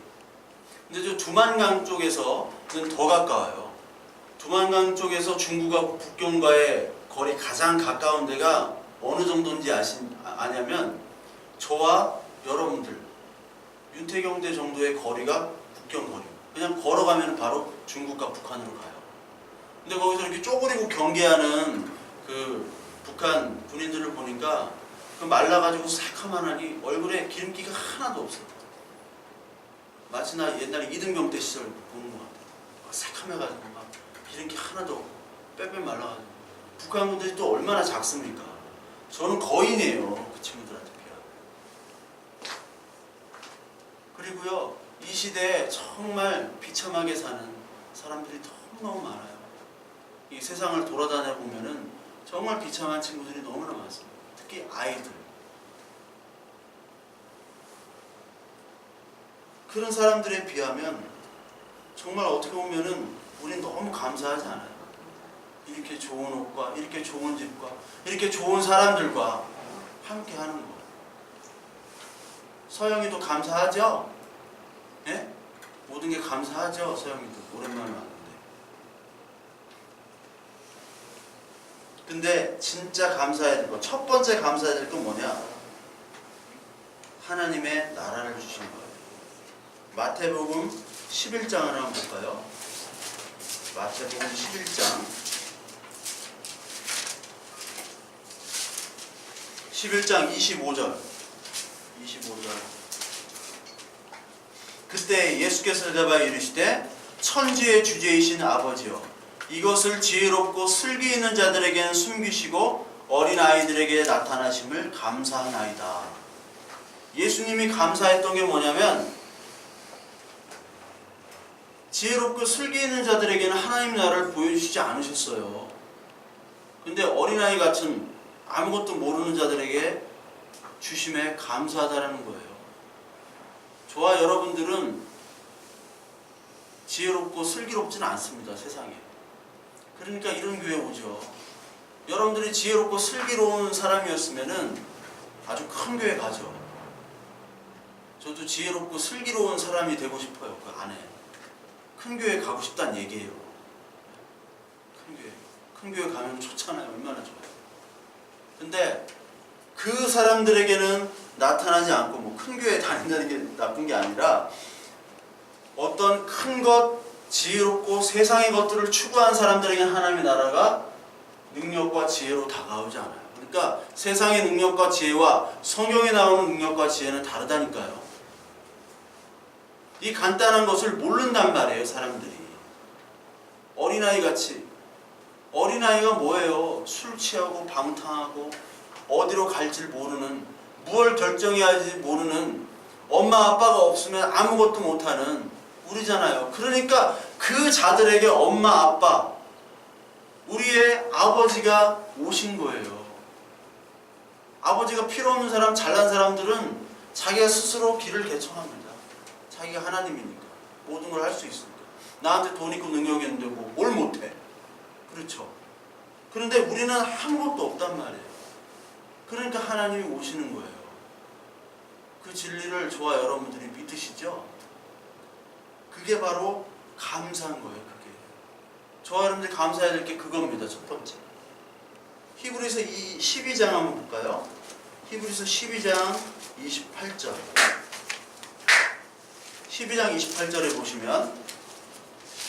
근데 저 두만강 쪽에서는 더 가까워요. 두만강 쪽에서 중국과 북경과의 거리 가장 가까운 데가 어느 정도인지 아냐면 저와 여러분들 윤태경대 정도의 거리가 국경 거리. 그냥 걸어가면 바로 중국과 북한으로 가요. 근데 거기서 이렇게 쪼그리고 경계하는 그 북한 군인들을 보니까 그 말라가지고 새카만하니 얼굴에 기름기가 하나도 없어요. 마치 나 옛날에 이등병 때 시절 보는 것 같아요. 새카매가지고 막 기름기 하나도 없고 빼빼 말라가지고. 북한 분들이 또 얼마나 작습니까? 저는 거인이에요. 그 친구들한테 비하면. 그리고요, 이 시대에 정말 비참하게 사는 사람들이 너무너무 많아요. 이 세상을 돌아다녀 보면은 정말 비참한 친구들이 너무나 많습니다. 특히 아이들. 그런 사람들에 비하면 정말 어떻게 보면은 우린 너무 감사하지 않아요? 이렇게 좋은 옷과 이렇게 좋은 집과 이렇게 좋은 사람들과 함께 하는 거. 서영이도 감사하죠? 예? 모든 게 감사하죠? 서영이도 오랜만에 왔는데. 근데 진짜 감사해야 될 거, 첫 번째 감사해야 될 건 뭐냐? 하나님의 나라를 주신 거예요. 마태복음 11장을 한번 볼까요? 마태복음 11장 25절 그때 예수께서 대답하여 이르시되 천지의 주제이신 아버지여 이것을 지혜롭고 슬기 있는 자들에게는 숨기시고 어린아이들에게 나타나심을 감사하나이다. 예수님이 감사했던 게 뭐냐면 지혜롭고 슬기 있는 자들에게는 하나님 나라를 보여주시지 않으셨어요. 근데 어린아이 같은 아무것도 모르는 자들에게 주심에 감사하다라는 거예요. 저와 여러분들은 지혜롭고 슬기롭지는 않습니다. 세상에. 그러니까 이런 교회 오죠. 여러분들이 지혜롭고 슬기로운 사람이었으면은 아주 큰 교회 가죠. 저도 지혜롭고 슬기로운 사람이 되고 싶어요. 그 안에. 큰 교회 가고 싶다는 얘기예요. 큰 교회 가면 좋잖아요. 얼마나 좋아요. 근데 그 사람들에게는 나타나지 않고 뭐 큰 교회 다닌다는 게 나쁜 게 아니라 어떤 큰 것, 지혜롭고 세상의 것들을 추구한 사람들에게는 하나님의 나라가 능력과 지혜로 다가오지 않아요. 그러니까 세상의 능력과 지혜와 성경에 나오는 능력과 지혜는 다르다니까요. 이 간단한 것을 모른단 말이에요, 사람들이. 어린아이 같이. 어린아이가 뭐예요? 술 취하고 방탕하고 어디로 갈지 모르는, 무엇을 결정해야 할지 모르는, 엄마 아빠가 없으면 아무것도 못하는 우리잖아요. 그러니까 그 자들에게 엄마 아빠, 우리의 아버지가 오신 거예요. 아버지가 필요 없는 사람, 잘난 사람들은 자기가 스스로 길을 개척합니다. 자기가 하나님이니까 모든 걸 할 수 있으니까. 나한테 돈 있고 능력이 있는데 뭐 뭘 못해. 그렇죠. 그런데 우리는 아무것도 없단 말이에요. 그러니까 하나님이 오시는 거예요. 그 진리를 저와 여러분들이 믿으시죠? 그게 바로 감사한 거예요. 그게 저와 여러분들이 감사해야 될 게 그겁니다. 첫 번째. 히브리서 12장 한번 볼까요? 히브리서 12장 28절 12장 28절에 보시면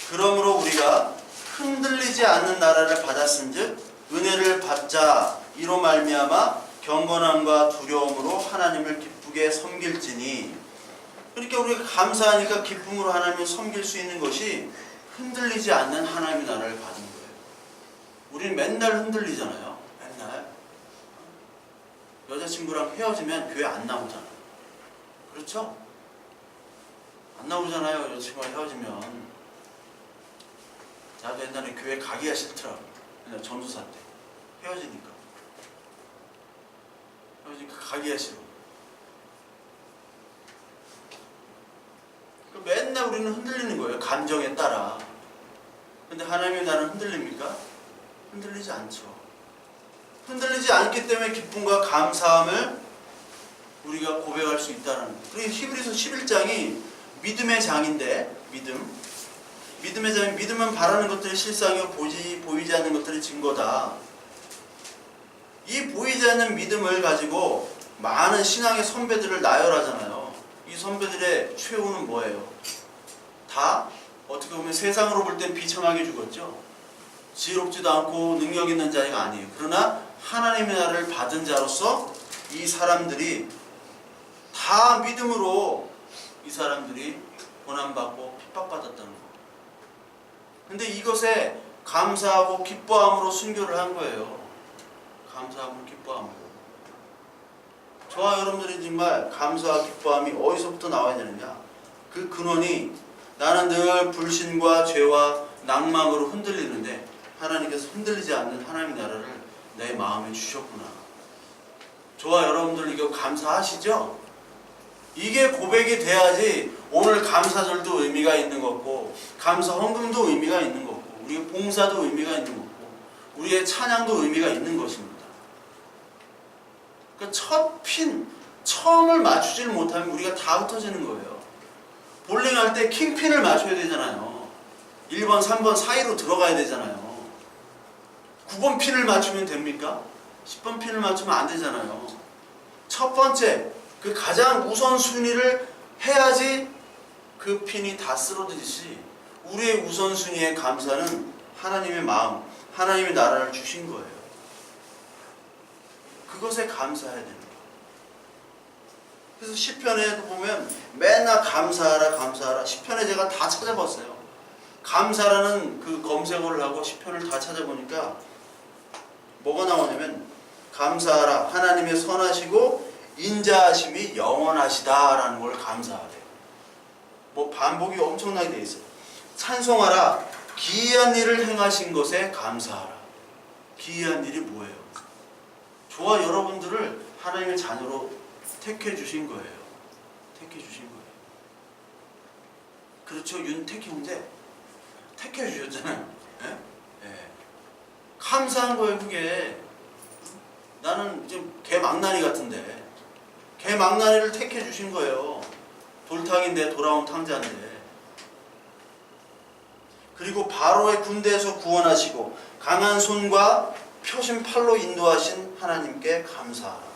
그러므로 우리가 흔들리지 않는 나라를 받았은즉 은혜를 받자 이로 말미암아 경건함과 두려움으로 하나님을 기쁘게 섬길지니. 그러니까 우리가 감사하니까 기쁨으로 하나님을 섬길 수 있는 것이 흔들리지 않는 하나님의 나라를 받은 거예요. 우리는 맨날 흔들리잖아요. 맨날 여자친구랑 헤어지면 교회 안 나오잖아요. 그렇죠? 안 나오잖아요. 여자친구랑 헤어지면. 나도 옛날에 교회 가기가 싫더라고. 그냥 전도사 때 헤어지니까 가기가 싫어. 맨날 우리는 흔들리는 거예요. 감정에 따라. 근데 하나님의 나라는 흔들립니까? 흔들리지 않죠. 흔들리지 않기 때문에 기쁨과 감사함을 우리가 고백할 수 있다는 거예요. 그리고 히브리서 11장이 믿음의 장인데 믿음의 장인, 믿음은 바라는 것들이 실상이요 보이지 않는 것들이 증거다. 이 보이지 않는 믿음을 가지고 많은 신앙의 선배들을 나열하잖아요. 이 선배들의 최후는 뭐예요? 다 어떻게 보면 세상으로 볼 땐 비참하게 죽었죠. 지혜롭지도 않고 능력 있는 자가 아니에요. 그러나 하나님의 나라를 받은 자로서 이 사람들이 다 믿음으로 이 사람들이 고난받고 핍박받았다는 거예요. 근데 이것에 감사하고 기뻐함으로 순교를 한 거예요. 감사하고 기뻐함으로. 저와 여러분들이 정말 감사와 기뻐함이 어디서부터 나와야 되느냐? 그 근원이 나는 늘 불신과 죄와 낭망으로 흔들리는데 하나님께서 흔들리지 않는 하나님의 나라를 내 마음에 주셨구나. 저와 여러분들 이거 감사하시죠? 이게 고백이 돼야지 오늘 감사절도 의미가 있는 거고 감사 헌금도 의미가 있는 거고 우리의 봉사도 의미가 있는 거고 우리의 찬양도 의미가 있는 것입니다. 그러니까 첫 핀, 처음을 맞추지를 못하면 우리가 다 흩어지는 거예요. 볼링할 때 킹핀을 맞춰야 되잖아요. 1번, 3번 사이로 들어가야 되잖아요. 9번 핀을 맞추면 됩니까? 10번 핀을 맞추면 안 되잖아요. 첫 번째, 그 가장 우선순위를 해야지 그 핀이 다 쓰러지듯이 우리의 우선순위의 감사는 하나님의 마음, 하나님의 나라를 주신 거예요. 그것에 감사해야 됩니다. 그래서 시편에도 보면 맨날 감사하라 감사하라. 시편에 제가 다 찾아봤어요. 감사라는 그 검색어를 하고 시편을 다 찾아보니까 뭐가 나오냐면 감사하라 하나님의 선하시고 인자하심이 영원하시다라는 걸 감사하래요. 뭐 반복이 엄청나게 돼 있어요. 찬송하라 기이한 일을 행하신 것에 감사하라. 기이한 일이 뭐예요? 저와 여러분들을 하나님의 자녀로 택해 주신 거예요. 택해 주신 거예요. 그렇죠. 윤택 형제 택해 주셨잖아요. 예? 예. 감사한 거예요. 그게 나는 지금 개 망나니 같은데 개 망나니를 택해 주신 거예요. 돌탕인데 돌아온 탕자인데. 그리고 바로의 군대에서 구원하시고 강한 손과 펴신 팔로 인도하신 하나님께 감사하라.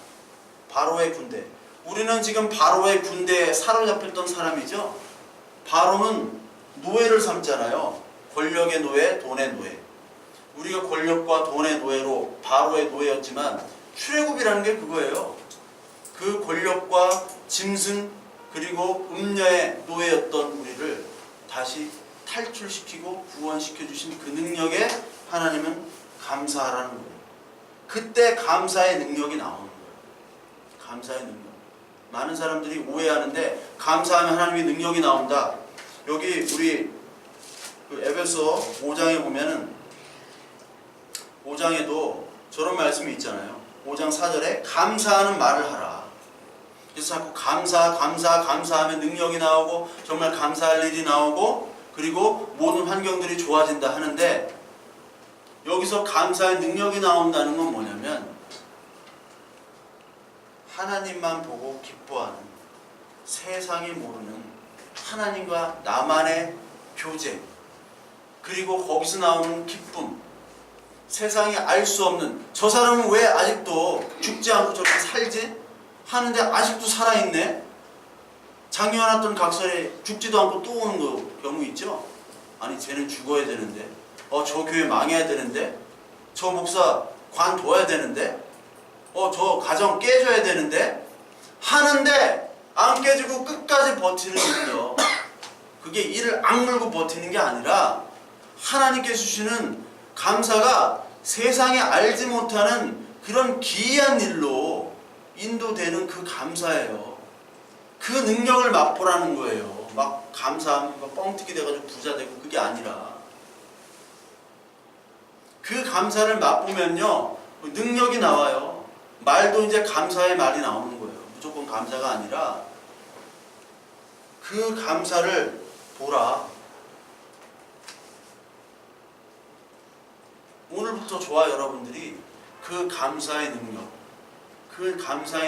바로의 군대. 우리는 지금 바로의 군대에 사로잡혔던 사람이죠. 바로는 노예를 삼잖아요. 권력의 노예, 돈의 노예. 우리가 권력과 돈의 노예로 바로의 노예였지만 출애굽이라는 게 그거예요. 그 권력과 짐승 그리고 음녀의 노예였던 우리를 다시 탈출시키고 구원시켜 주신 그 능력에 하나님은 감사하라는 거예요. 그때 감사의 능력이 나오는 거예요. 감사의 능력. 많은 사람들이 오해하는데 감사하면 하나님의 능력이 나온다. 여기 우리 그 에베소 5장에 보면은 5장에도 저런 말씀이 있잖아요. 5장 4절에 감사하는 말을 하라. 그래서 자꾸 감사하면 능력이 나오고 정말 감사할 일이 나오고 그리고 모든 환경들이 좋아진다 하는데 여기서 감사의 능력이 나온다는 건 뭐냐면 하나님만 보고 기뻐하는 세상이 모르는 하나님과 나만의 교제 그리고 거기서 나오는 기쁨 세상이 알 수 없는 저 사람은 왜 아직도 죽지 않고 저렇게 살지? 하는데 아직도 살아있네? 장려해놨던 각설에 죽지도 않고 또 오는 경우 있죠? 아니 쟤는 죽어야 되는데 저 교회 망해야 되는데 저 목사 관둬야 되는데 저 가정 깨져야 되는데 하는데 안 깨지고 끝까지 버티는 일이요. 그게 이를 악물고 버티는 게 아니라 하나님께서 주시는 감사가 세상에 알지 못하는 그런 기이한 일로 인도되는 그 감사예요. 그 능력을 맛보라는 거예요. 막 감사하면 막 뻥튀기 돼가지고 부자 되고 그게 아니라 그 감사를 맛보면요 능력이 나와요. 말도 이제 감사의 말이 나오는 거예요. 무조건 감사가 아니라 그 감사를 보라. 오늘부터 저와 여러분들이 그 감사의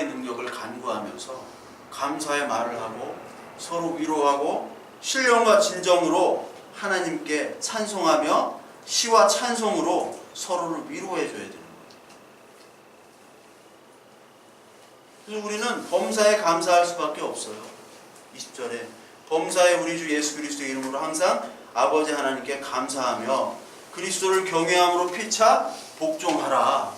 능력을 간구하면서 감사의 말을 하고 서로 위로하고 신령과 진정으로 하나님께 찬송하며 시와 찬송으로 서로를 위로해 줘야 되는 거예요. 그래서 우리는 범사에 감사할 수밖에 없어요. 20절에 범사에 우리 주 예수 그리스도의 이름으로 항상 아버지 하나님께 감사하며 그리스도를 경외함으로 피차 복종하라.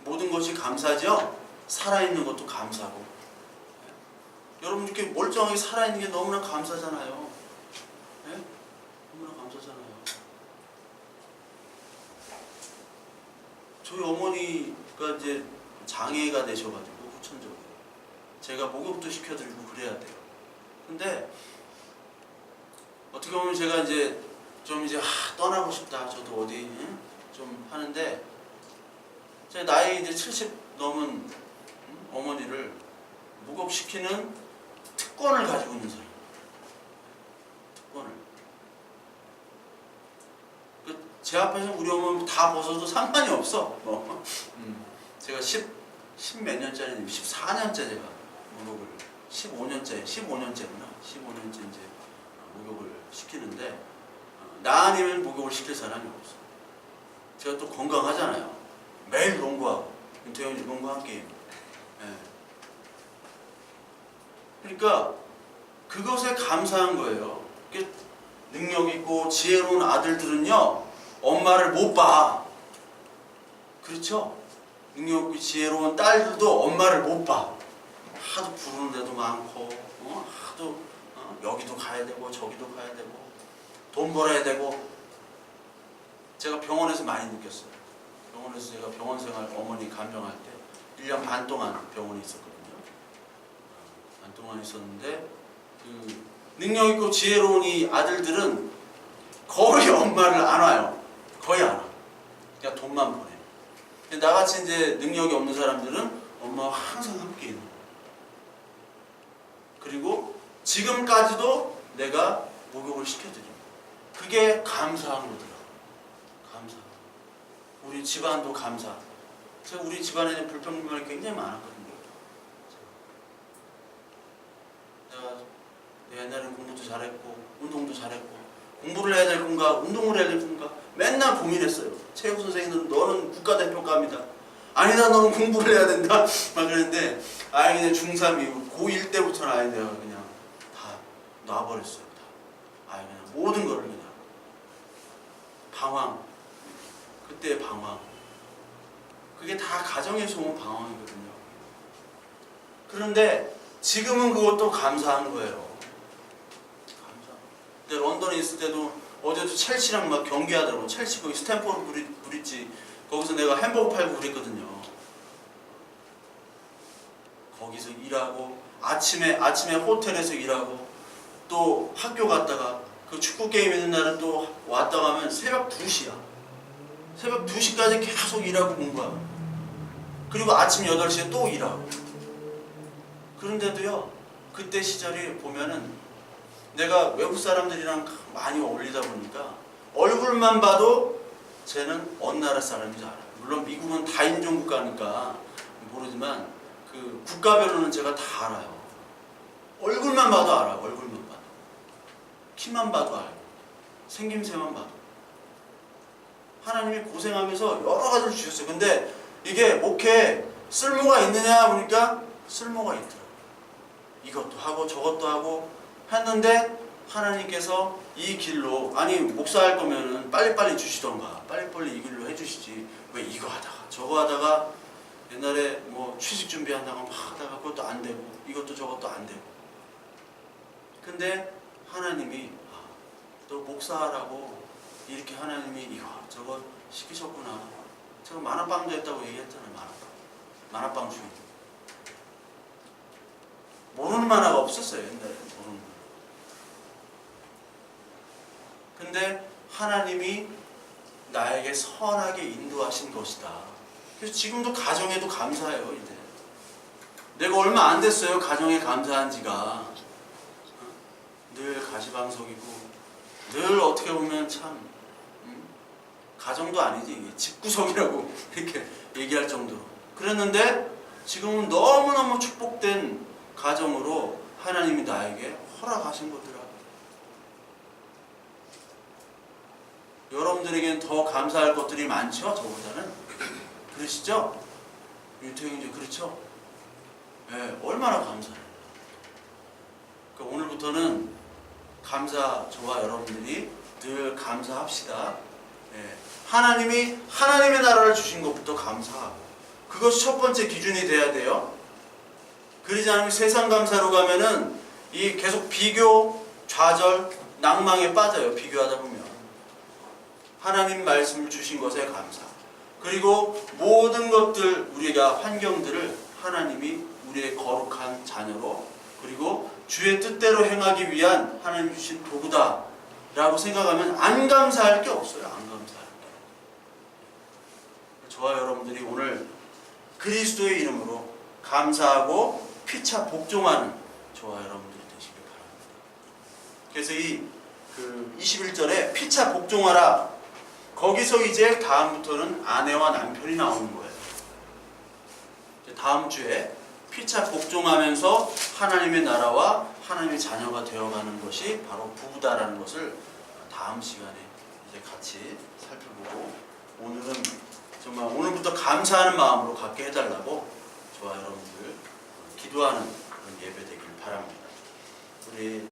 모든 것이 감사죠. 살아있는 것도 감사고. 여러분 이렇게 멀쩡하게 살아있는 게 너무나 감사잖아요. 네? 너무나 감사잖아요. 저희 어머니가 이제 장애가 되셔가지고 후천적으로 제가 목욕도 시켜드리고 그래야 돼요. 근데 어떻게 보면 제가 이제 좀 이제 떠나고 싶다. 저도 어디 좀 하는데 제 나이 이제 70 넘은 어머니를 목욕시키는 특권을 가지고 있는 사람. 특권을. 제 앞에서 우리 어머니 다 벗어도 상관이 없어. 제가 10몇 년짜리, 14년째 제가 목욕을 15년째구나. 15년째 이제 목욕을 시키는데 나 아니면 목욕을 시킬 사람이 없어. 제가 또 건강하잖아요. 매일 농구하고 윤태현이 농구 한 게임. 그러니까 그것에 감사한 거예요. 능력 있고 지혜로운 아들들은요 엄마를 못 봐. 그렇죠? 능력 있고 지혜로운 딸들도 엄마를 못 봐. 하도 부르는 데도 많고 하도 여기도 가야 되고 저기도 가야 되고 돈 벌어야 되고. 제가 병원에서 많이 느꼈어요. 병원에서 제가 병원 생활 어머니 간병할 때 1년 반 동안 병원에 있었거든요. 반 동안 있었는데 그 능력 있고 지혜로운 이 아들들은 거의 엄마를 안 와요. 거의 안 와. 그냥 돈만 보내. 근데 나같이 이제 능력이 없는 사람들은 엄마와 항상 함께 있는 거예요. 그리고 지금까지도 내가 목욕을 시켜드립니다. 그게 감사한 거더라고요. 감사. 우리 집안도 감사. 제가 우리 집안에는 불평불만이 굉장히 많았거든요. 내가 옛날에는 공부도 잘했고 운동도 잘했고 공부를 해야 될 건가 운동을 해야 될 건가 맨날 고민했어요. 체육 선생님들은 너는 국가대표감이다. 아니다 너는 공부를 해야 된다. 막 그랬는데 아예 그냥 중3 이후 고1 때부터는 아예 내가 그냥 다 놔버렸어요. 다. 아예 그냥 모든 거를 그냥 방황. 그때의 방황. 그게 다 가정에서 온 방황이거든요. 그런데 지금은 그것도 감사한 거예요. 감사. 근데 런던에 있을 때도 어제도 첼시랑 막 경기하더라고. 첼시 거기 스탠포드 브릿지 거기서 내가 햄버거 팔고 그랬거든요. 거기서 일하고 아침에 호텔에서 일하고 또 학교 갔다가 그 축구 게임 있는 날은 또 왔다 가면 새벽 2시야. 새벽 2시까지 계속 일하고 공부하고 그리고 아침 8시에 또 일하고. 그런데도요 그때 시절이 보면은 내가 외국 사람들이랑 많이 어울리다 보니까 얼굴만 봐도 쟤는 어느 나라 사람인지 알아요. 물론 미국은 다인종 국가니까 모르지만 그 국가별로는 제가 다 알아요. 얼굴만 봐도 알아요. 얼굴만 봐도. 키만 봐도 알고 생김새만 봐도. 하나님이 고생하면서 여러 가지를 주셨어요. 근데 이게 목회에 쓸모가 있느냐 보니까 쓸모가 있더라고요. 이것도 하고 저것도 하고 했는데 하나님께서 이 길로 아니 목사할 거면은 빨리빨리 주시던가 빨리빨리 이 길로 해주시지 왜 이거 하다가 저거 하다가 옛날에 뭐 취직 준비한다고 막 하다가 그것도 안 되고 이것도 저것도 안 되고. 근데 하나님이 너 목사하라고 이렇게 하나님이 이거 저거 시키셨구나. 제가 만화방도 했다고 얘기했잖아요. 만화방 주인. 모르는 만화가 없었어요. 옛날에 모르는 만화. 근데 하나님이 나에게 선하게 인도하신 것이다. 그래서 지금도 가정에도 감사해요. 이제 내가 얼마 안 됐어요. 가정에 감사한 지가. 늘 가시방석이고 늘 어떻게 보면 참 가정도 아니지 집구석이라고 이렇게 얘기할 정도로 그랬는데 지금은 너무너무 축복된 가정으로 하나님이 나에게 허락하신 것들하고 여러분들에게는 더 감사할 것들이 많죠? 저보다는. 그러시죠? 유태영 이제 그렇죠? 네, 얼마나 감사해요. 그러니까 오늘부터는 감사, 저와 여러분들이 늘 감사합시다. 네, 하나님이 하나님의 나라를 주신 것부터 감사하고 그것이 첫 번째 기준이 돼야 돼요. 그러지 않으면 세상 감사로 가면은 이 계속 비교, 좌절, 낭망에 빠져요. 비교하다 보면. 하나님 말씀을 주신 것에 감사. 그리고 모든 것들, 우리가 환경들을 하나님이 우리의 거룩한 자녀로 그리고 주의 뜻대로 행하기 위한 하나님 주신 도구다 라고 생각하면 안 감사할 게 없어요. 안 감사할 게. 저와 여러분들이 오늘 그리스도의 이름으로 감사하고 피차 복종하는 저와 여러분들이 되시길 바랍니다. 그래서 이 21절에 피차 복종하라. 거기서 이제 다음부터는 아내와 남편이 나오는 거예요. 이제 다음 주에 피차 복종하면서 하나님의 나라와 하나님의 자녀가 되어가는 것이 바로 부부다라는 것을 다음 시간에 이제 같이 살펴보고 오늘은 정말 오늘부터 감사하는 마음으로 갖게 해달라고 저와 여러분들 기도하는 그런 예배 되길 바랍니다. 우리